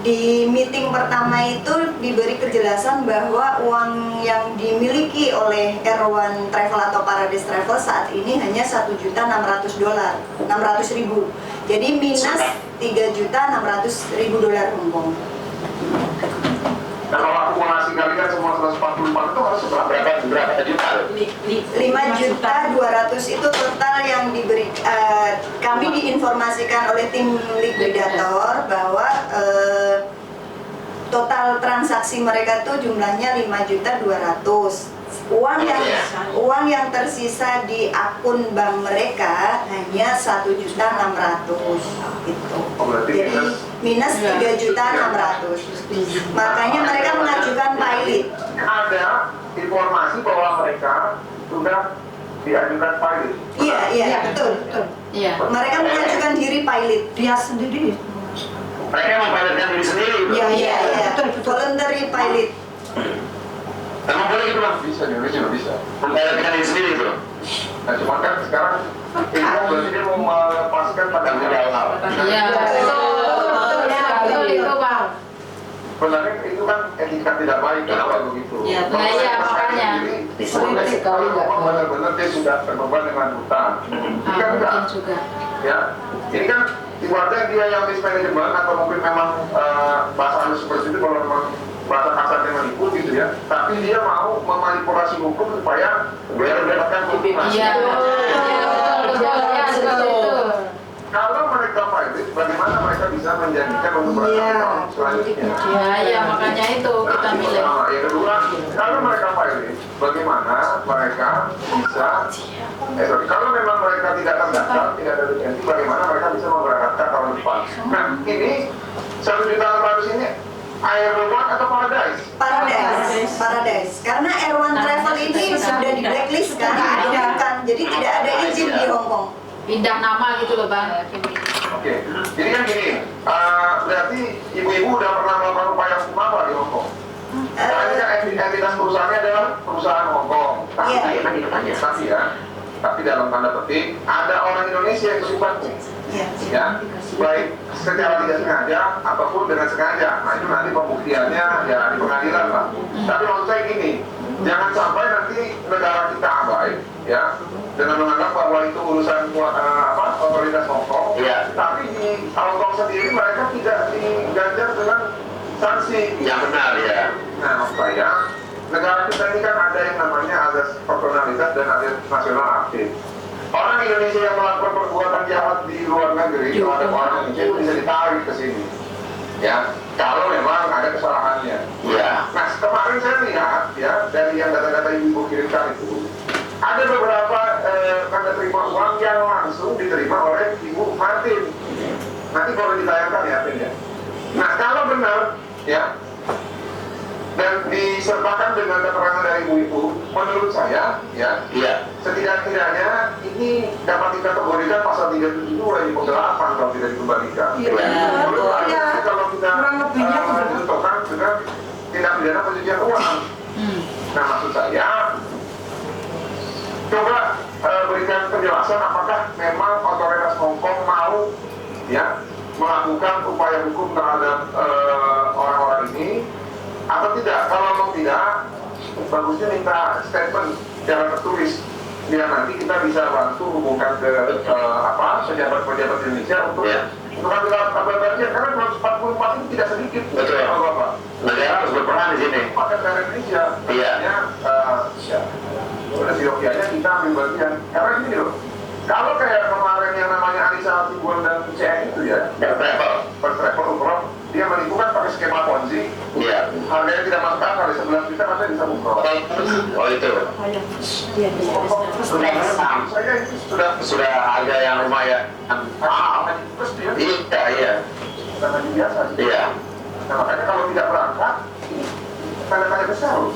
Di meeting pertama itu diberi kejelasan bahwa uang yang dimiliki oleh Erwan Travel atau Paradise Travel saat ini hanya $1.600.000. Jadi minus 3.600.000 dolar Hongkong. Kalau akumulasi kalian semua 144 itu harus berapa juta? 5.200.000 itu total yang diberi. Kami diinformasikan oleh tim likuidator bahwa total transaksi mereka tuh jumlahnya 5.200.000. Uang yang tersisa di akun bank mereka hanya 1.600.000 gitu. Jadi minus 3.600.000. Makanya mereka mengajukan pilot. Ada informasi bahwa mereka sudah diajukan pilot. Iya, betul. Iya. Mereka mengajukan diri pilot. Dia sendiri. Mereka mempilotkan diri sendiri. Iya, voluntary pilot. Emang boleh gitu bang? Bisa, di Indonesia bisa. Mempilotkan diri sendiri itu. Nah, cuma kan sekarang itu berarti dia mau melepaskan pada jawab. Iya. Betul itu bang. Sebenarnya itu kan etika tidak baik kalau begitu. Iya, nah iya makanya. Politik sekali benar-benar dia sudah terbeban dengan hutang. Ini kan enggak. Mungkin juga. Ya, ini kan ibaratnya dia yang mismanagement atau mungkin memang bahasa halus seperti itu kalau memang bahasa kasarnya menipu gitu ya. Tapi dia mau memanipulasi hukum supaya biar mendapatkan keuntungan. Iya. Betul. Kalau mereka pilot, bagaimana mereka bisa menjanjikan untuk berangkat selanjutnya? Iya, makanya itu kita milih. Yang kedua, kalau mereka pilot, bagaimana mereka bisa kalau memang mereka tidak terdaftar, tidak ada lisensi, bagaimana mereka bisa memberangkatkan tahun depan? Nah, ini 1.600.000 ini Air1 atau Paradise? Paradise. Karena Air1 Travel ini sudah di blacklist kan, jadi tidak ada izin di Hong Kong. Pindah nama gitu loh bang. Oke, jadi kan gini, berarti ibu-ibu udah pernah melakukan upaya hukum apa di Hong Kong? Karena ini kan entitas perusahaannya adalah perusahaan Hong Kong. Tapi dalam tanda petik ada orang Indonesia yang terlibat, ya, baik secara tidak sengaja ataupun dengan sengaja. Nah itu nanti pembuktiannya ya di pengadilan lah. Tapi maksud saya gini, jangan sampai nanti negara kita abai, ya, dengan menganggap bahwa itu urusan otoritas Hong Kong. Iya. Tapi di Hong Kong sendiri mereka tidak diganjar dengan sanksi. Yang benar ya. Nah, maksud saya, negara kita ini kan ada yang namanya azas proporsionalitas dan azas nasional aktif. Orang Indonesia yang melakukan perbuatan jahat di luar negeri terhadap orang Indonesia itu bisa ditarik ke sini. Ya, kalau memang ada kesalahannya. Iya. Nah, kemarin saya lihat ya dari yang data-data ibu kirimkan itu, ada beberapa tanda terima uang yang langsung diterima oleh Ibu Martin. Nanti boleh ditayangkan ya, ya. Nah, kalau benar ya dan disertakan dengan keterangan dari ibu-ibu, menurut saya ya, setidak-tidaknya ini dapat dikategorikan pasal 372 di 8 kalau tidak dikembalikan. Kalau kita menentukan dengan tindak pidana pencucian uang. Nah, maksud saya coba berikan penjelasan apakah memang otoritas Hong Kong mau ya melakukan upaya hukum terhadap orang-orang ini atau tidak. Kalau memang tidak, bagusnya minta statement secara tertulis biar nanti kita bisa bantu hubungkan ke pejabat-pejabat Indonesia untuk mengambil kabar bagian karena 144 itu tidak sedikit. Betul ya Bapak. Negara harus berperan di sini. Maka negara Indonesia, udah siokianya kita ambil bagian. Karena gini loh, kalau kayak kemarin yang namanya Anissa Hasibuan dan CN itu ya, First Travel Umroh, dia menipu kan pakai skema Ponzi. Iya. Harganya tidak masuk akal, 11 juta masa bisa umroh. Oh itu. Saya itu sudah harga yang lumayan. Iya. Bukan lagi biasa. Iya. Nah, makanya kalau tidak berangkat, tanda-tanda besar loh.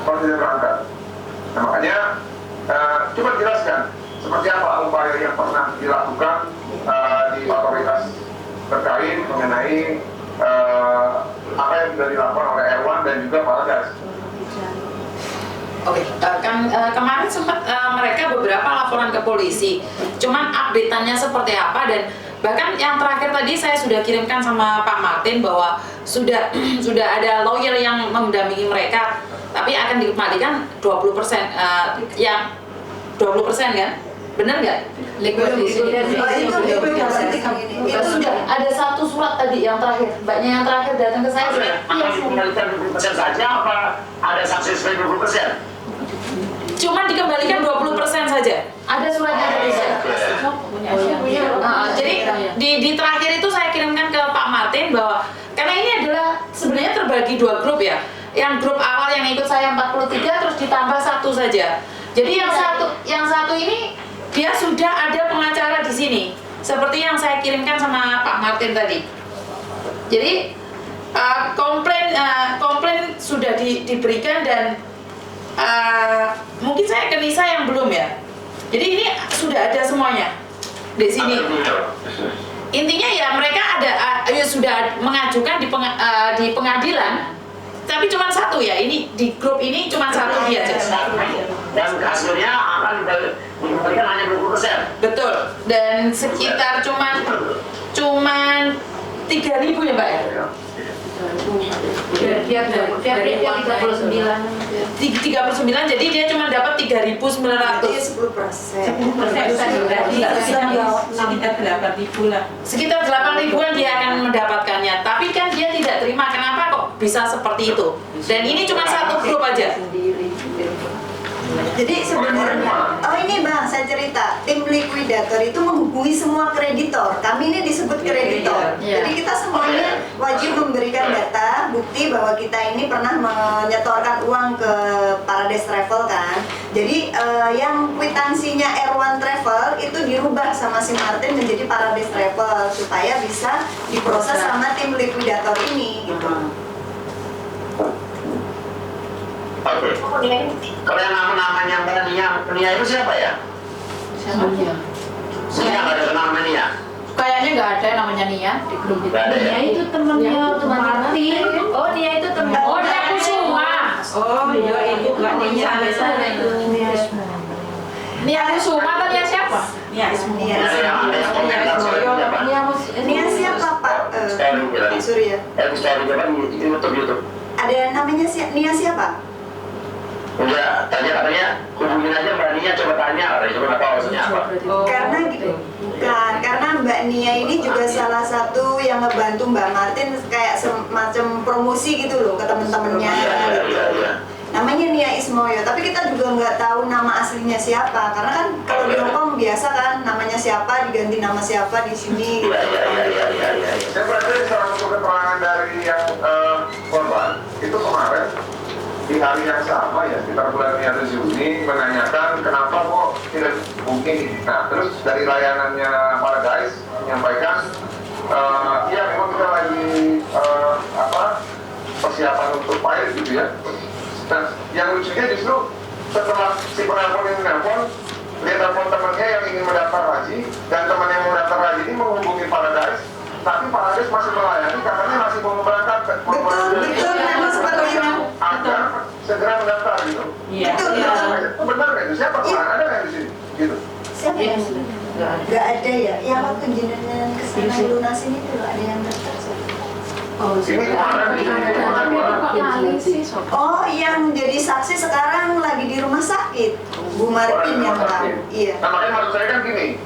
Kalau tidak berangkat. Nah, makanya coba jelaskan seperti apa upaya yang pernah dilakukan di otoritas terkait mengenai apa yang sudah dilakukan oleh Air1 dan juga Paradise. Oke, kemarin sempat mereka beberapa laporan ke polisi. Cuman update-annya seperti apa dan bahkan yang terakhir tadi saya sudah kirimkan sama Pak Martin bahwa sudah ada lawyer yang mendampingi mereka, tapi akan dikembalikan 20%. Yang 20% kan? Benar nggak? Liquidasi. Itu sudah ada satu surat tadi yang terakhir. Mbaknya yang terakhir datang ke saya sudah. Iya, dikembalikan 20% saja apa ada sukses rate 20%? Cuma dikembalikan 20% saja. Ada suratnya dari saya. Jadi di terakhir itu saya kirimkan ke Pak Martin bahwa karena ini adalah sebenarnya terbagi 2 grup ya. Yang grup awal yang ikut saya 43 terus ditambah 1 saja. Jadi yang satu ini dia sudah ada pengacara di sini. Seperti yang saya kirimkan sama Pak Martin tadi. Jadi komplain sudah diberikan dan mungkin saya ke Nisa yang belum ya. Jadi ini sudah ada semuanya di sini. Intinya ya mereka sudah mengajukan di pengadilan, tapi cuma 1 ya. Ini di grup ini cuma 1 dia aja. Dan hasilnya akan dikembalikan hanya 20%. Betul. Dan sekitar cuman 3.000 ya Mbak ya. Dia 39, jadi dia cuma dapat 3.900. Jadi 10%. Sekitar 8.000-an dia akan mendapatkannya. Tapi kan dia tidak terima. Kenapa kok bisa seperti itu? Dan ini cuma 1 grup aja. Jadi sebenarnya, ini Bang, saya cerita, tim likuidator itu menghubungi semua kreditor. Kami ini disebut kreditor. Jadi kita semuanya wajib memberikan data, bukti bahwa kita ini pernah menyetorkan uang ke Paradise Travel kan. Jadi yang kwitansinya Erwan Travel itu dirubah sama si Martin menjadi Paradise Travel supaya bisa diproses sama tim likuidator ini gitu. Oke. Kalau yang namanya Mbak Nia itu siapa ya? Siapa dia? Nia nggak ada nama Nia. Kayaknya nggak ada namanya Nia di grup itu. Nia itu temannya Martin. Oh, Nia itu teman. Oh, Nia Kusuma. Oh, iya itu nggak Nia. Nia Kusuma atau Nia siapa? Nia siapa Pak? Surya. YouTube. Ada namanya Nia siapa? Udah, katanya hubungin aja Mbak Nia, coba tanya, coba tahu maksudnya apa. Karena gitu, bukan, karena Mbak Nia ini juga salah satu yang ngebantu Mbak Martin kayak semacam promosi gitu loh ke temen-temennya. Namanya Nia Ismoyo, tapi kita juga nggak tahu nama aslinya siapa, karena kan kalau di Hongkong biasa kan namanya siapa diganti nama siapa di sini. Saya berarti salah satu keterangan dari yang korban itu kemarin di hari yang sama ya, sekitar bulan Mei atau Juni menanyakan kenapa kok tidak booking. Nah terus dari layanannya Paradise menyampaikan ya memang kita lagi persiapan untuk pilot gitu ya. Dan yang lucunya justru setelah si penelpon ini nelpon, dia telepon temannya yang ingin mendaftar haji, dan teman yang mau mendaftar haji ini menghubungi Paradise, tapi Paradise masih melayani, katanya masih mau berangkat. Betul, memang seperti itu. Agar segera mendaftar gitu. Iya. Benar nggak itu? Siapa kemarin ada nggak di sini? Gitu. Siapa yang nggak ada ya? Yang waktu jenengan kesana lunasin itu nggak ada yang daftar. Oh, yang jadi saksi sekarang lagi di rumah sakit, Bu Martin yang tahu. Iya. Nah makanya maksud saya kan gini.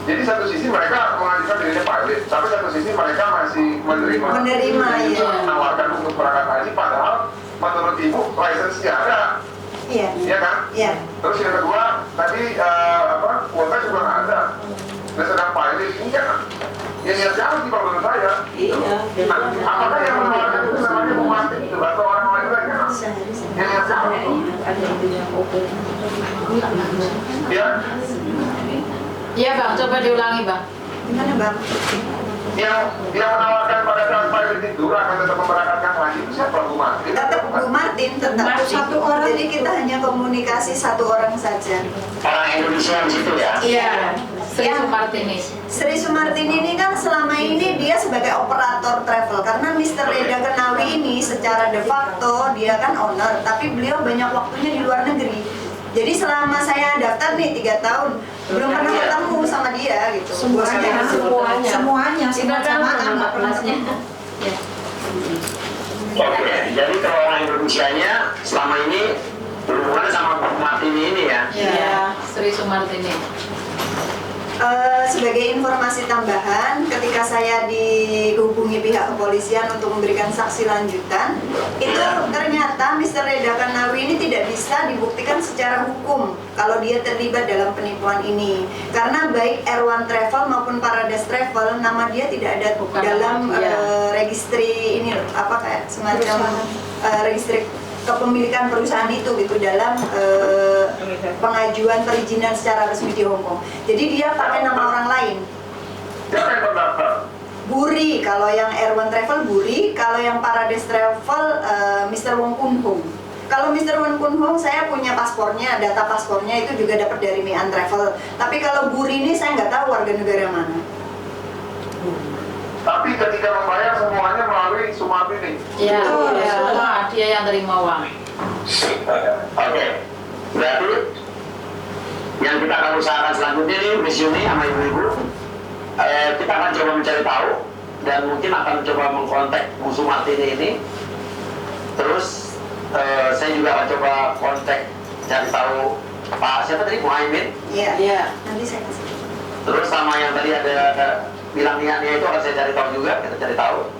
Jadi satu sisi mereka mengajukan dirinya pilot, tapi satu sisi mereka masih menerima ya. menawarkan untuk berangkat haji, padahal menurut ibu lisensinya ada. Iya. Iya kan? Iya. Terus yang kedua tadi kuota juga nggak ada. Dan sedang pilot ini kan ya niat jalan sih kalau menurut saya. Iya. Nah, apakah yang menawarkan itu namanya Bu Martin itu atau orang lain lagi kan? Yang niat jalan. Ya. Iya Bang, coba diulangi Bang. Gimana Bang? Yang menawarkan pada saat pilot itu akan tetap memberangkatkan haji itu siapa Bu Martin? Tetap Bu Martin, tetap satu orang. Jadi kita hanya komunikasi 1 orang saja. Orang Indonesia di situ ya? Iya. Sri Sumartini. Sri Sumartini ini kan selama ini dia sebagai operator travel, karena Mr. Reda Kenawi ini secara de facto dia kan owner, tapi beliau banyak waktunya di luar negeri. Jadi selama saya daftar nih 3 tahun belum pernah ketemu sama dia gitu. Semuanya sama-sama nggak pernah ketemu. Ya. Oke, jadi kalau orang Indonesianya selama ini berhubungan sama Bu Martini ini ya? Iya, Sri Sumartini. Sebagai informasi tambahan, ketika saya dihubungi pihak kepolisian untuk memberikan saksi lanjutan, itu ternyata Mr. Reda Kanawi ini tidak bisa dibuktikan secara hukum kalau dia terlibat dalam penipuan ini. Karena baik Erwan Travel maupun Paradise Travel, nama dia tidak ada dalam registri ini loh, apa kayak semacam registri kepemilikan perusahaan itu gitu dalam pengajuan perizinan secara resmi di Hong Kong. Jadi dia pakai nama orang lain. Siapa yang terdaftar? Buri, kalau yang Erwan Travel Buri, kalau yang Paradise Travel Mr. Wong Kun Hong. Kalau Mr. Wong Kun Hong saya punya paspornya, data paspornya itu juga dapat dari Mian Travel. Tapi kalau Buri ini saya nggak tahu warga negara mana. Tapi ketika membayar semuanya melalui Sumardi nih. Iya, semua dia yang terima uang. Oke, berarti yang kita akan usahakan selanjutnya ini Miss Yuni sama ibu-ibu, kita akan coba mencari tahu dan mungkin akan coba mengkontak Bu Sumartini ini. Terus saya juga akan coba kontak cari tahu Pak siapa tadi, Muhaimin. Iya. Nanti saya kasih. Terus sama yang tadi ada bilang niatnya itu akan saya cari tahu juga, kita cari tahu.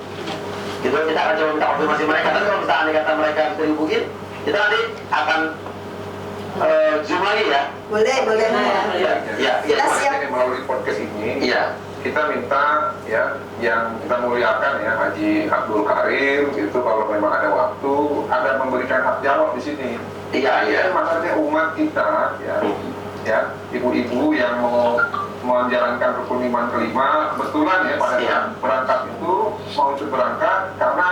Gitu, kita akan coba minta konfirmasi mereka. Dan kalau misalnya kata mereka bisa dihubungin, kita nanti akan zoom lagi ya. Boleh. Ya. Kita siap. Melalui podcast ini, Iya. kita minta ya yang kita muliakan ya Haji Abdul Karim itu kalau memang ada waktu ada memberikan hak jawab di sini. Iya. Ini masalahnya umat kita ya ibu-ibu yang mau menjalankan rukun iman kelima kebetulan ya pada saat berangkat itu mau ikut berangkat karena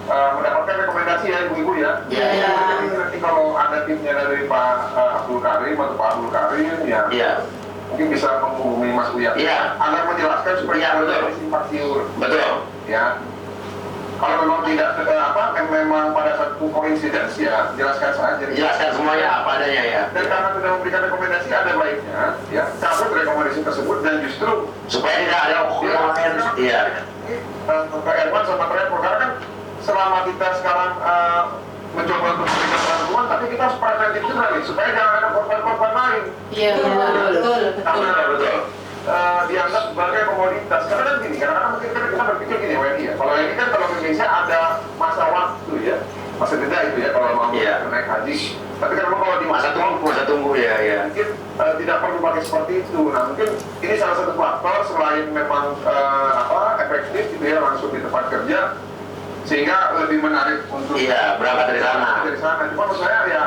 mendapatkan rekomendasi ya ibu-ibu ya. Jadi nanti kalau ada timnya dari Pak Abdul Karim atau Pak Abdul Karim ya. Mungkin bisa menghubungi Mas Uya agar menjelaskan supaya tidak simpang siur. Betul. Ya. Kalau memang tidak memang pada satu koinsidens ya jelaskan saja. Jelaskan semuanya apa adanya ya. Dan karena sudah memberikan rekomendasi ada baiknya ya cabut rekomendasi tersebut dan justru supaya tidak ada lain. Iya. Ke Erwan sama Trevor karena kan selama kita sekarang mencoba untuk memberikan bantuan, tapi kita harus preventif juga nih supaya jangan ada korban-korban lain. Iya, betul. Karena dianggap sebagai komoditas. Karena kan gini, karena mungkin kita berpikir gini, WNI ya. Kalau ini kan kalau Indonesia ada masa waktu ya, masa jeda itu ya kalau mau naik haji. Tapi kan kalau di masa tunggu ya. Mungkin tidak perlu pakai seperti itu. Nah mungkin ini salah satu faktor selain memang efektif gitu ya langsung di tempat kerja. Sehingga lebih menarik untuk berangkat dari sana. Cuma menurut saya ya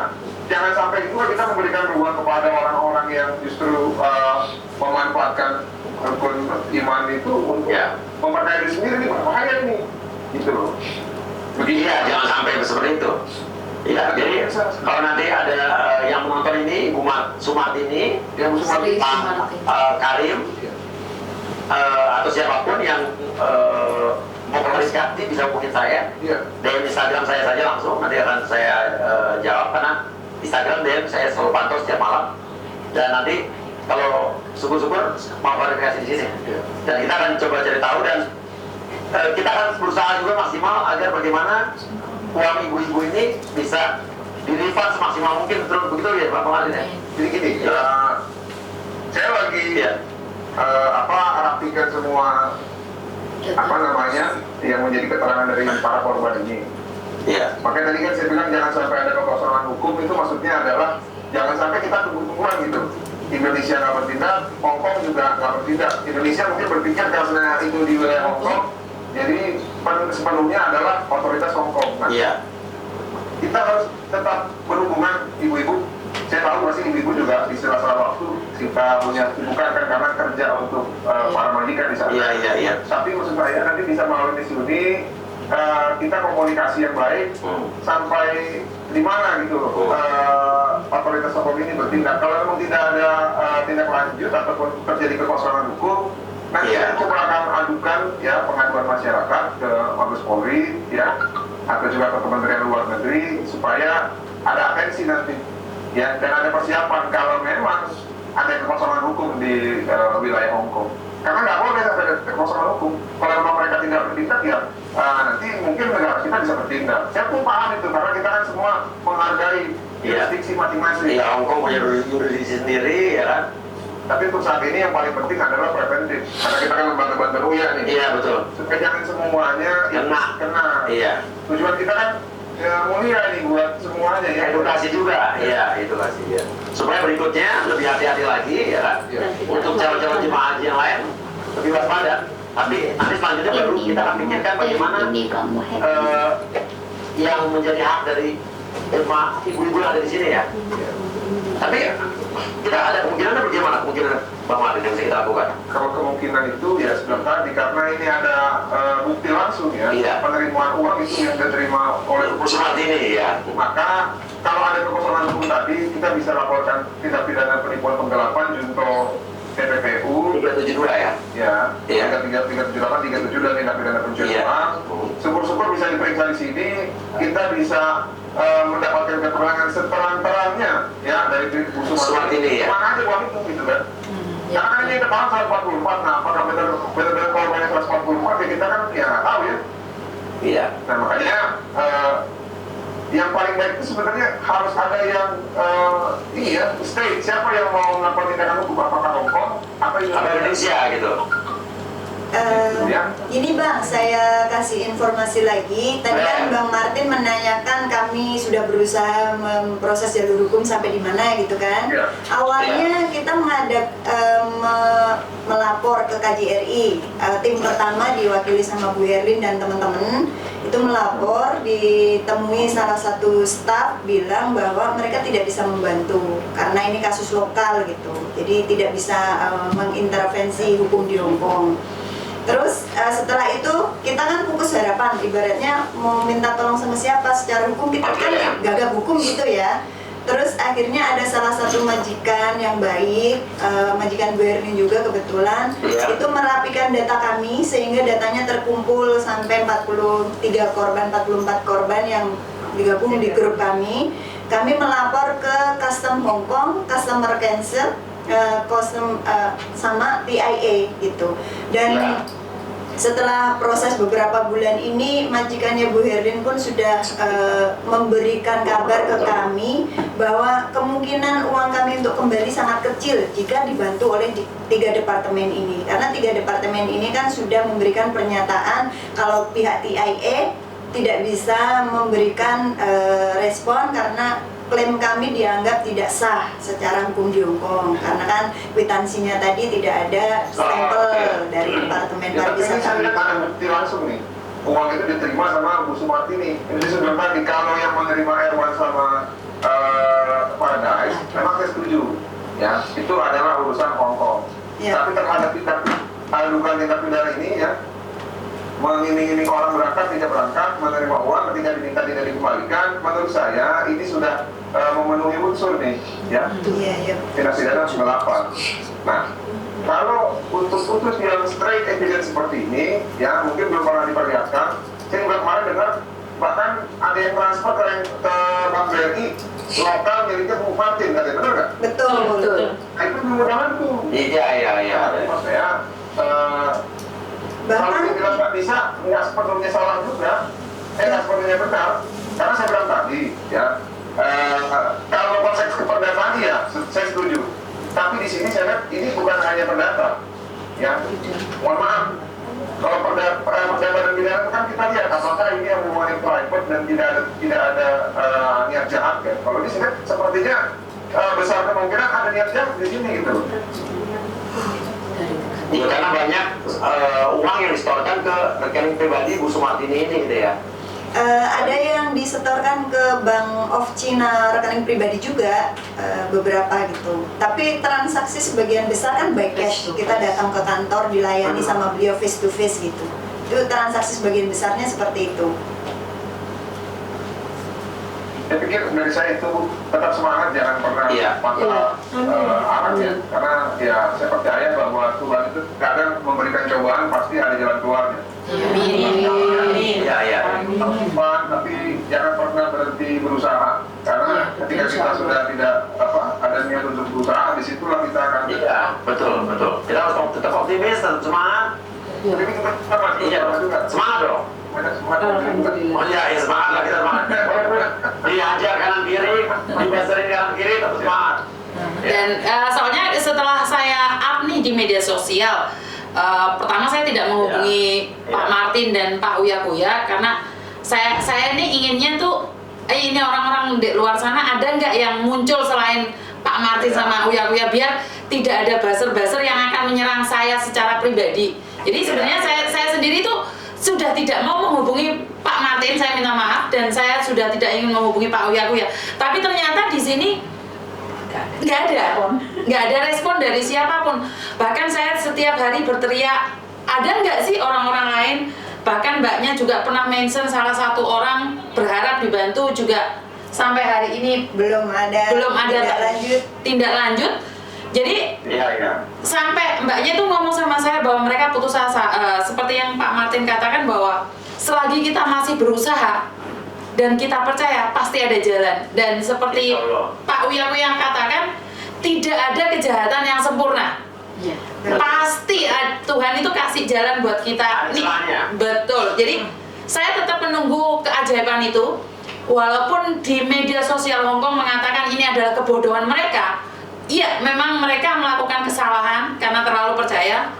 jangan sampai juga kita memberikan ruang kepada orang-orang yang justru memanfaatkan rukun iman itu untuk memperkaya diri sendiri, ini berbahaya ini, gitu loh. Begitu ya, jangan sampai seperti itu. Iya, jadi kalau nanti ada yang menonton ini Ibu Sumartini, Pak Karim, atau siapapun yang mau klarifikasi bisa hubungin saya. DM Instagram saya saja langsung, nanti akan saya jawab karena Instagram DM saya selalu pantau setiap malam. Dan nanti kalau syukur-syukur mau klarifikasi di sini. Dan kita akan coba cari tahu dan kita akan berusaha juga maksimal agar bagaimana uang ibu-ibu ini bisa di-refund semaksimal mungkin. Terus begitu ya Pak Martin ya. Jadi gini, saya lagi rapikan semua yang menjadi keterangan dari para korban ini. Makanya tadi kan saya bilang jangan sampai ada kekosongan hukum, itu maksudnya adalah jangan sampai kita tunggu-tungguan gitu. Indonesia nggak bertindak, Hong Kong juga nggak bertindak. Indonesia mungkin berpikir karena itu di wilayah Hong Kong, jadi sepenuhnya adalah otoritas Hong Kong. Nah, kita harus tetap berhubungan ibu-ibu. Saya tahu pasti ibu-ibu juga di sela-sela waktu kita punya kesibukan kan karena kerja untuk para majikan di sana. Tapi maksud saya nanti bisa melalui Miss Yuni kita komunikasi yang baik sampai di mana gitu otoritas hukum ini bertindak. Kalau memang tidak ada tindak lanjut ataupun terjadi kekosongan hukum, nanti kita coba akan adukan ya pengaduan masyarakat ke Mabes Polri ya atau juga ke Kementerian Luar Negeri supaya ada atensi nanti. Ya, dan ada persiapan kalau memang ada kekosongan hukum di wilayah Hong Kong. Karena nggak boleh ada kekosongan hukum. Kalau memang mereka tidak bertindak ya nanti mungkin negara kita bisa bertindak. Saya pun paham itu karena kita kan semua menghargai jurisdiksi masing-masing. Hong Kong punya jurisdiksi sendiri ya kan. Tapi untuk saat ini yang paling penting adalah preventif. Karena kita kan lembaga bantuan UIA nih. Iya betul. Supaya jangan semuanya kena. Iya. Tujuan kita kan ya mulia nih buat semuanya ya. Edukasi juga, iya edukasi ya. Supaya berikutnya lebih hati-hati lagi ya kan. Untuk calon-calon jemaah haji yang lain lebih waspada. Tapi nanti selanjutnya baru kita akan pikirkan bagaimana yang menjadi hak dari jemaah ibu-ibu yang ada di sini ya. Tapi kita ada kemungkinan bagaimana kemungkinan Bang Martin yang bisa kita lakukan? Kalau kemungkinan itu ya sebelum tadi karena ini ada bukti langsung ya, penerimaan uang itu yang diterima oleh Bu Sumartini ya. Maka kalau ada kekosongan hukum tadi kita bisa laporkan tindak pidana penipuan penggelapan junto TPPU 372 ya. Ya, 378, 37 dan tindak pidana pencucian uang. Syukur-syukur bisa diperiksa di sini, kita bisa mendapatkan keterangan seterang-terangnya ya dari Bu Sumartini ya. Mana aja uang itu gitu kan. Karena kan ini ketahuan 144, nah apakah benar-benar korbannya 144 ya kita kan ya nggak tahu ya. Iya. Nah makanya yang paling baik itu sebenarnya harus ada yang ini ya, state siapa yang mau melakukan tindakan hukum, apakah Hongkong apa Indonesia gitu. Ini Bang, saya kasih informasi lagi. Tadi kan Bang Martin menanyakan kami sudah berusaha memproses jalur hukum sampai di mana gitu kan. Awalnya kita melapor ke KJRI. Tim pertama diwakili sama Bu Herlin dan teman-teman itu melapor, ditemui salah satu staf bilang bahwa mereka tidak bisa membantu karena ini kasus lokal gitu. Jadi tidak bisa mengintervensi hukum di Hongkong. Terus setelah itu kita kan fokus harapan, ibaratnya mau minta tolong sama siapa secara hukum kita kan gagap hukum gitu ya. Terus akhirnya ada salah satu majikan yang baik, majikan Bu Herlin juga kebetulan itu merapikan data kami sehingga datanya terkumpul sampai 43 korban, 44 korban yang digabung di grup kami. Kami melapor ke Custom Hongkong, Customer Council, sama TIA gitu. Dan setelah proses beberapa bulan ini majikannya Bu Herlin pun sudah memberikan kabar ke kami bahwa kemungkinan uang kami untuk kembali sangat kecil jika dibantu oleh 3 departemen ini, karena 3 departemen ini kan sudah memberikan pernyataan kalau pihak TIA tidak bisa memberikan respon karena klaim kami dianggap tidak sah secara hukum di Hongkong karena kan kwitansinya tadi tidak ada stempel dari Departemen Pariwisata. Ini saya ada bukti langsung nih, uang itu diterima sama Bu Sumartini. Ini sebelum tadi kalau yang menerima Erwan sama Paradise, memang saya setuju, ya itu adalah urusan Hongkong. Tapi terhadap dugaan tindak pidana ini ya, mengiming-iming orang berangkat tidak berangkat, menerima uang ketika diminta tidak dikembalikan, menurut saya ini sudah memenuhi unsur nih, ya. Tindak pidana 98. Nah, kalau untuk putus yang straight evidence seperti ini, ya mungkin belum pernah diperlihatkan. Saya juga kemarin dengar bahkan ada yang transfer ke Bank BRI lokal miliknya Bu Martin, katanya benar nggak? Betul. Nah, itu mudah-mudahan tuh. Iya. Maksud saya kalau dibilang nggak bisa, nggak sepenuhnya salah juga, nggak sepenuhnya benar. Karena saya bilang tadi, ya, kalau konteks keperdataan ya, saya setuju. Tapi di sini saya lihat ini bukan hanya perdata, ya. Mohon maaf, kalau perdata dan pidana kan kita lihat apakah ini yang hubungan private dan tidak ada niat jahat kan. Kalau di sini sepertinya besar kemungkinan ada niat jahat di sini gitu. Ya, karena banyak uang yang disetorkan ke rekening pribadi Bu Sumartini ini gitu ya. Ada yang disetorkan ke Bank of China rekening pribadi juga beberapa gitu. Tapi transaksi sebagian besar kan by cash. Kita datang ke kantor dilayani sama beliau face to face gitu. Itu transaksi sebagian besarnya seperti itu. Saya pikir dari saya itu tetap semangat, jangan pernah patah arah ya. Karena ya saya percaya bahwa Tuhan itu kadang memberikan cobaan pasti ada jalan keluarnya. Tapi jangan pernah berhenti berusaha. Karena ketika kita sudah tidak ada niat untuk berusaha, disitulah kita akan. Iya, betul. Kita harus tetap optimis dan semangat. Jadi kita masih semangat dong. Oh iya, semangat lah kita semangat. Diajar kanan kiri, dibesarin kanan kiri, tetap semangat. Dan soalnya setelah saya media sosial. Pertama saya tidak menghubungi Pak Martin dan Pak Uya Kuya karena saya ini inginnya tuh ini orang-orang di luar sana ada nggak yang muncul selain Pak Martin sama Uya Kuya biar tidak ada buzzer-buzzer yang akan menyerang saya secara pribadi. Jadi sebenarnya saya sendiri tuh sudah tidak mau menghubungi Pak Martin, saya minta maaf, dan saya sudah tidak ingin menghubungi Pak Uya Kuya. Tapi ternyata di sini nggak ada respon dari siapapun. Bahkan saya setiap hari berteriak, ada nggak sih orang-orang lain? Bahkan mbaknya juga pernah mention salah satu orang berharap dibantu juga sampai hari ini belum ada tindak lanjut. Jadi sampai mbaknya tuh ngomong sama saya bahwa mereka putus asa. Seperti yang Pak Martin katakan bahwa selagi kita masih berusaha dan kita percaya pasti ada jalan. Dan seperti Pak Uya yang katakan, tidak ada kejahatan yang sempurna. Pasti Tuhan itu kasih jalan buat kita. Betul. Jadi saya tetap menunggu keajaiban itu. Walaupun di media sosial Hongkong mengatakan ini adalah kebodohan mereka. Iya, memang mereka melakukan kesalahan karena terlalu percaya.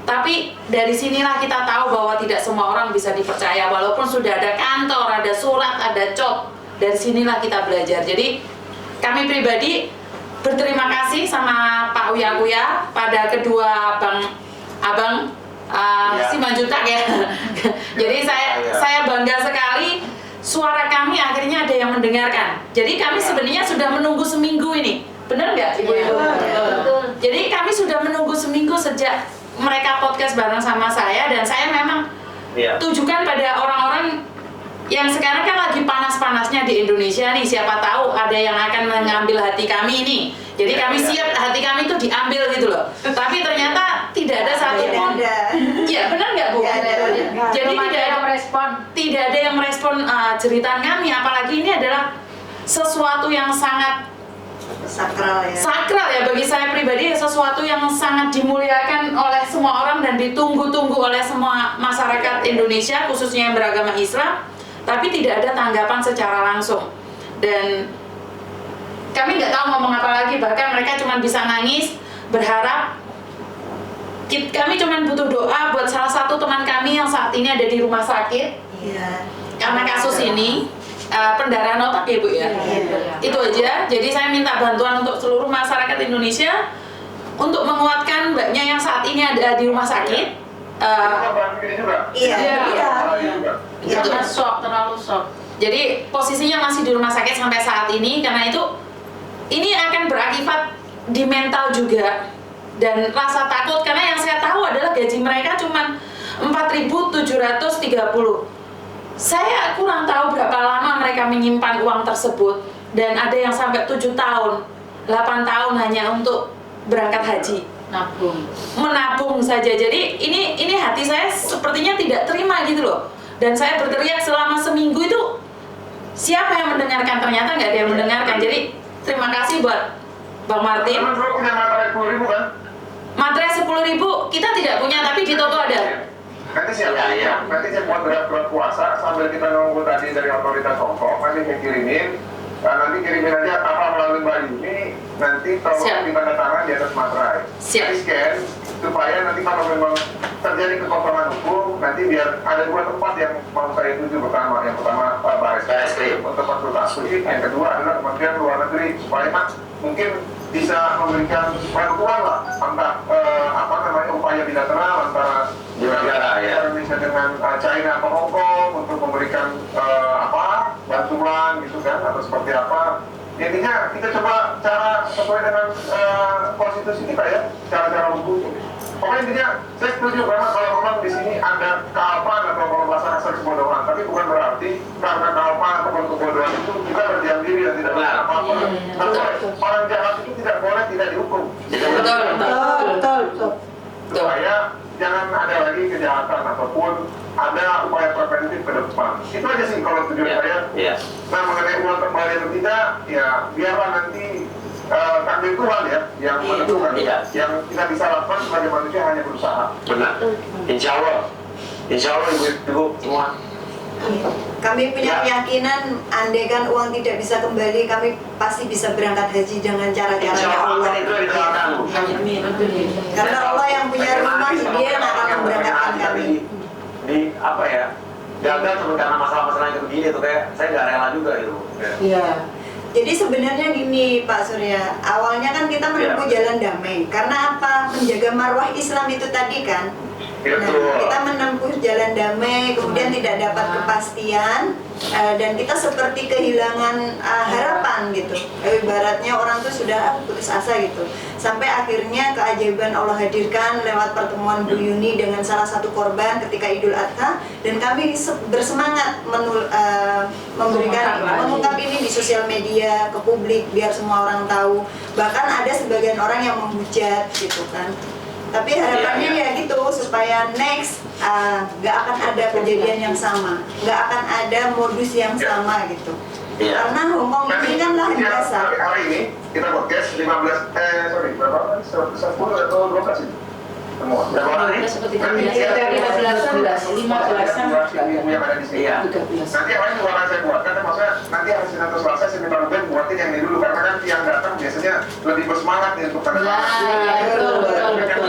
Tapi dari sinilah kita tahu bahwa tidak semua orang bisa dipercaya. Walaupun sudah ada kantor, ada surat, ada cop. Dari sinilah kita belajar. Jadi kami pribadi berterima kasih sama Pak Uya Kuya pada kedua abang Simanjuntak ya. Jadi saya bangga sekali suara kami akhirnya ada yang mendengarkan. Jadi kami sebenarnya sudah menunggu seminggu ini. Benar nggak Ibu? Betul. Jadi kami sudah menunggu seminggu sejak mereka podcast bareng sama saya, dan saya memang tujukan pada orang-orang yang sekarang kan lagi panas-panasnya di Indonesia nih. Siapa tahu ada yang akan mengambil hati kami ini. Jadi kami siap hati kami itu diambil gitu loh. Tapi ternyata tidak ada satupun. Iya benar nggak Bu? Jadi tidak ada yang merespon jeritan kami. Apalagi ini adalah sesuatu yang sangat sakral ya bagi saya pribadi, sesuatu yang sangat dimuliakan oleh semua orang dan ditunggu-tunggu oleh semua masyarakat Indonesia khususnya yang beragama Islam, tapi tidak ada tanggapan secara langsung. Dan kami nggak tahu ngomong apa lagi, bahkan mereka cuma bisa nangis berharap. Kami cuma butuh doa buat salah satu teman kami yang saat ini ada di rumah sakit karena kasus ini. Pendarahan otak ya Bu ya. Itu aja. Jadi saya minta bantuan untuk seluruh masyarakat Indonesia untuk menguatkan mbaknya yang saat ini ada di rumah sakit. Terlalu shock. Jadi posisinya masih di rumah sakit sampai saat ini. Karena itu ini akan berakibat di mental juga dan rasa takut, karena yang saya tahu adalah gaji mereka cuma 4.730. Saya kurang tahu berapa lama mereka menyimpan uang tersebut, dan ada yang sampai 7 tahun, 8 tahun hanya untuk berangkat haji. Menabung saja. Jadi ini hati saya sepertinya tidak terima gitu loh. Dan saya berteriak selama seminggu itu, siapa yang mendengarkan? Ternyata nggak ada yang mendengarkan. Jadi terima kasih buat Bang Martin. Materai 10.000 kita tidak punya, tapi di toko ada. Nanti saya buat berat puasa sambil kita nunggu tadi dari otoritas Hongkong, nanti kirimin. Nanti kirimin aja apa melalui Mbak Yuni, nanti tolong ditandatangan di atas materai. Nanti scan supaya nanti kalau memang terjadi kekosongan hukum, nanti biar ada 2 tempat yang mau saya tuju pertama. Yang pertama Baris Krim untuk konsultasi, yang kedua adalah Kementerian Luar Negeri supaya mungkin bisa memberikan bantuan lah antara upaya bilateral antara Indonesia dengan China atau Hong Kong untuk memberikan bantuan gitu kan, atau seperti apa. Intinya kita coba cara sesuai dengan konstitusi kita ya, cara-cara hukum. Pokoknya intinya saya setuju karena kalau memang di sini ada kealpaan atau kalau bahasa kasar kebodohan, tapi bukan berarti karena kealpaan atau kebodohan itu kita berdiam diri dan tidak melakukan apa-apa. Orang jahat itu tidak boleh tidak dihukum. Betul. Supaya jangan ada lagi kejahatan ataupun ada upaya preventif ke depan. Itu aja sih kalau tujuan saya. Nah mengenai uang kembali atau tidak, ya biarlah nanti takdir Tuhan ya yang menentukan. Yang kita bisa lakukan sebagai manusia hanya berusaha. Benar. Insya Allah ibu-ibu semua Kami punya keyakinan, andaikan uang tidak bisa kembali, kami pasti bisa berangkat haji dengan cara-cara Allah. Itu yang didoakan. Karena Allah yang punya rumah, Dia yang akan memberangkatkan kami. Di apa ya? Gagal cuma karena masalah-masalah yang begini tuh kayak saya nggak rela juga gitu. Iya. Jadi sebenarnya gini Pak Surya, awalnya kan kita menempuh jalan damai. Karena apa? Menjaga marwah Islam itu tadi kan. Nah, kita menempuh jalan damai, kemudian tidak dapat kepastian, dan kita seperti kehilangan harapan gitu. Ibaratnya orang tuh sudah putus asa gitu. Sampai akhirnya keajaiban Allah hadirkan lewat pertemuan Bu Yuni dengan salah satu korban ketika Idul Adha, dan kami bersemangat mengungkap ini di sosial media ke publik biar semua orang tahu. Bahkan ada sebagian orang yang menghujat gitu kan. Tapi harapannya ya gitu, supaya next nggak akan ada kejadian yang sama, nggak akan ada modus yang sama gitu. Karena Hongkong ini kan lahan basah. Hari ini kita podcast 10 atau 12 ini semua. Berapa orang ini? Seperti Nanti dari 15-an. yang ada di sini. Nanti yang lain juga akan saya buat. Karena maksudnya nanti hari Senin atau Selasa saya minta Ruben buatin yang ini dulu, karena kan yang datang biasanya lebih bersemangat nih untuk tanda tangan. Betul.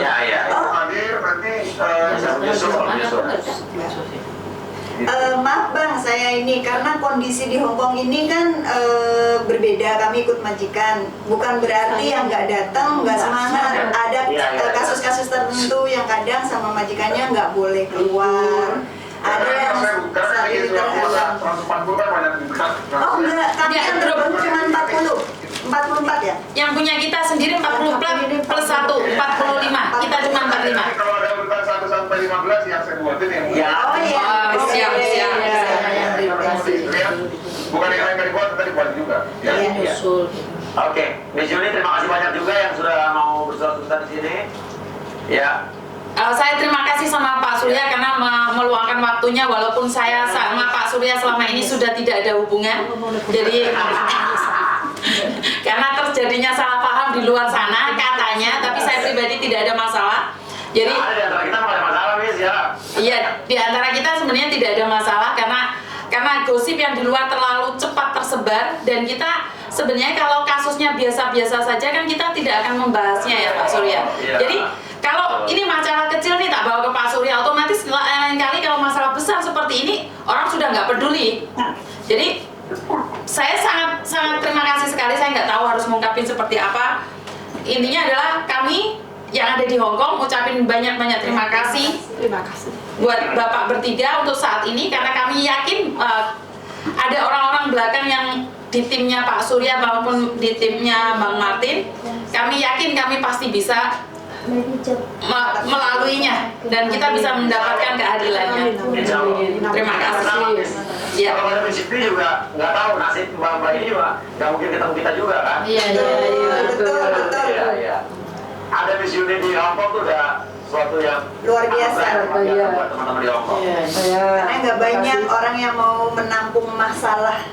Iya. Hadir nanti Yusuf. Maaf Bang, saya ini karena kondisi di Hongkong ini kan berbeda. Kami ikut majikan, bukan berarti yang nggak datang nggak semangat. Ada kasus-kasus tertentu yang kadang sama majikannya nggak boleh keluar. Ada yang saling terhadap. 140 kan banyak juga. Oh enggak, kami kan terbangun cuma 44 ya. Yang punya kita sendiri 40 plus 1, 45. Kita cuma 45. Kalau ada urutan 1 sampai 15 yang saya buatin yang Oh iya. Siap. Bukan yang lain dibuat, tadi dibuat juga. Iya. Oke, Miss Yuni terima kasih banyak juga yang sudah mau bersuara di sini. Ya. Saya terima kasih sama Pak Surya karena meluangkan waktunya, walaupun saya sama Pak Surya selama ini sudah tidak ada hubungan. Jadi karena terjadinya salah paham di luar sana katanya, tapi saya pribadi tidak ada masalah. Jadi ada di antara kita nggak ada masalah, Miss ya. Iya, di antara kita sebenarnya tidak ada masalah karena gosip yang di luar terlalu cepat tersebar, dan kita sebenarnya kalau kasusnya biasa-biasa saja kan kita tidak akan membahasnya ya Pak Surya. Jadi kalau ini masalah kecil nih tak bawa ke Pak Surya, otomatis lain kali kalau masalah besar seperti ini orang sudah nggak peduli. Jadi saya sangat terima kasih sekali. Saya nggak tahu harus mengungkapin seperti apa. Intinya adalah kami yang ada di Hongkong ucapin banyak-banyak terima kasih. Terima kasih. Buat Bapak bertiga untuk saat ini, karena kami yakin ada orang-orang belakang yang di timnya Pak Surya maupun di timnya Bang Martin. Kami yakin kami pasti bisa melaluinya dan kita bisa mendapatkan keadilannya. Terima kasih. Ya. Kalau ada Miss Yuni juga nggak tahu nasib Mbak ini juga nggak mungkin ketemu kita juga kan? Iya. Betul. Iya. Ada Miss Yuni di Hongkong tuh udah suatu yang Luar biasa. buat teman-teman di Hongkong. Karena nggak banyak orang yang mau menampung masalah.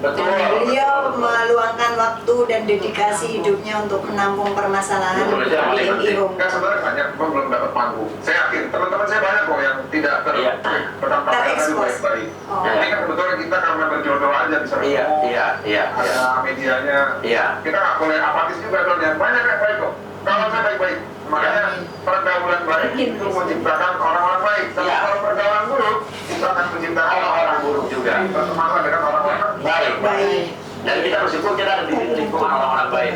Betul. Beliau meluangkan waktu dan dedikasi hidupnya untuk menampung permasalahan Betul, itu yang paling di penting. Hongkong. Kan sebenarnya banyak kok belum dapat panggung. Saya yakin teman-teman saya banyak kok yang tidak terdampak baik-baik. Oh. Ini kan kebetulan kita karena berjodoh aja bisa Iya. ada medianya. Iya. Kita nggak boleh apatis juga dong, yang banyak yang baik kok. Kalau saya baik-baik, makanya pergaulan baik itu menciptakan orang-orang baik. Tapi kalau pergaulan buruk, itu akan menciptakan Orang buruk juga. Bertemanlah dengan orang-orang Baik. Dan kita bersyukur kita ada di lingkungan orang-orang baik.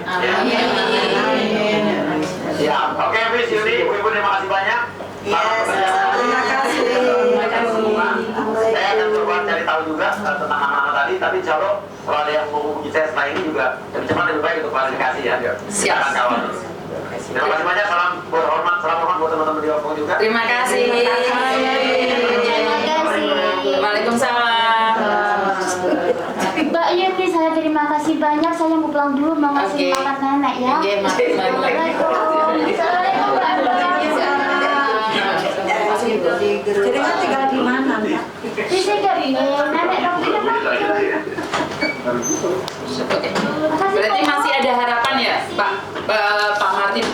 Ya. Oke, Miss Yuni, Ibu terima kasih banyak. Terima kasih. Saya akan coba cari tahu juga tentang anak-anak tadi, tapi insya Allah kalau ada yang mau hubungi saya setelah ini juga lebih cepat lebih baik untuk klarifikasi ya. Siap. Kawan. Terima kasih banyak, salam hormat buat teman-teman di Hongkong juga. Terima kasih. Waalaikumsalam. Mbak Yuni, saya terima kasih banyak. Saya mau pulang dulu, mau ngasih makan nenek ya. Oke, Assalamualaikum Jadi kan tinggal di mana, Mbak? di sini nenek dokternya Oke. Berarti masih ada harapan ya, Pak Martin?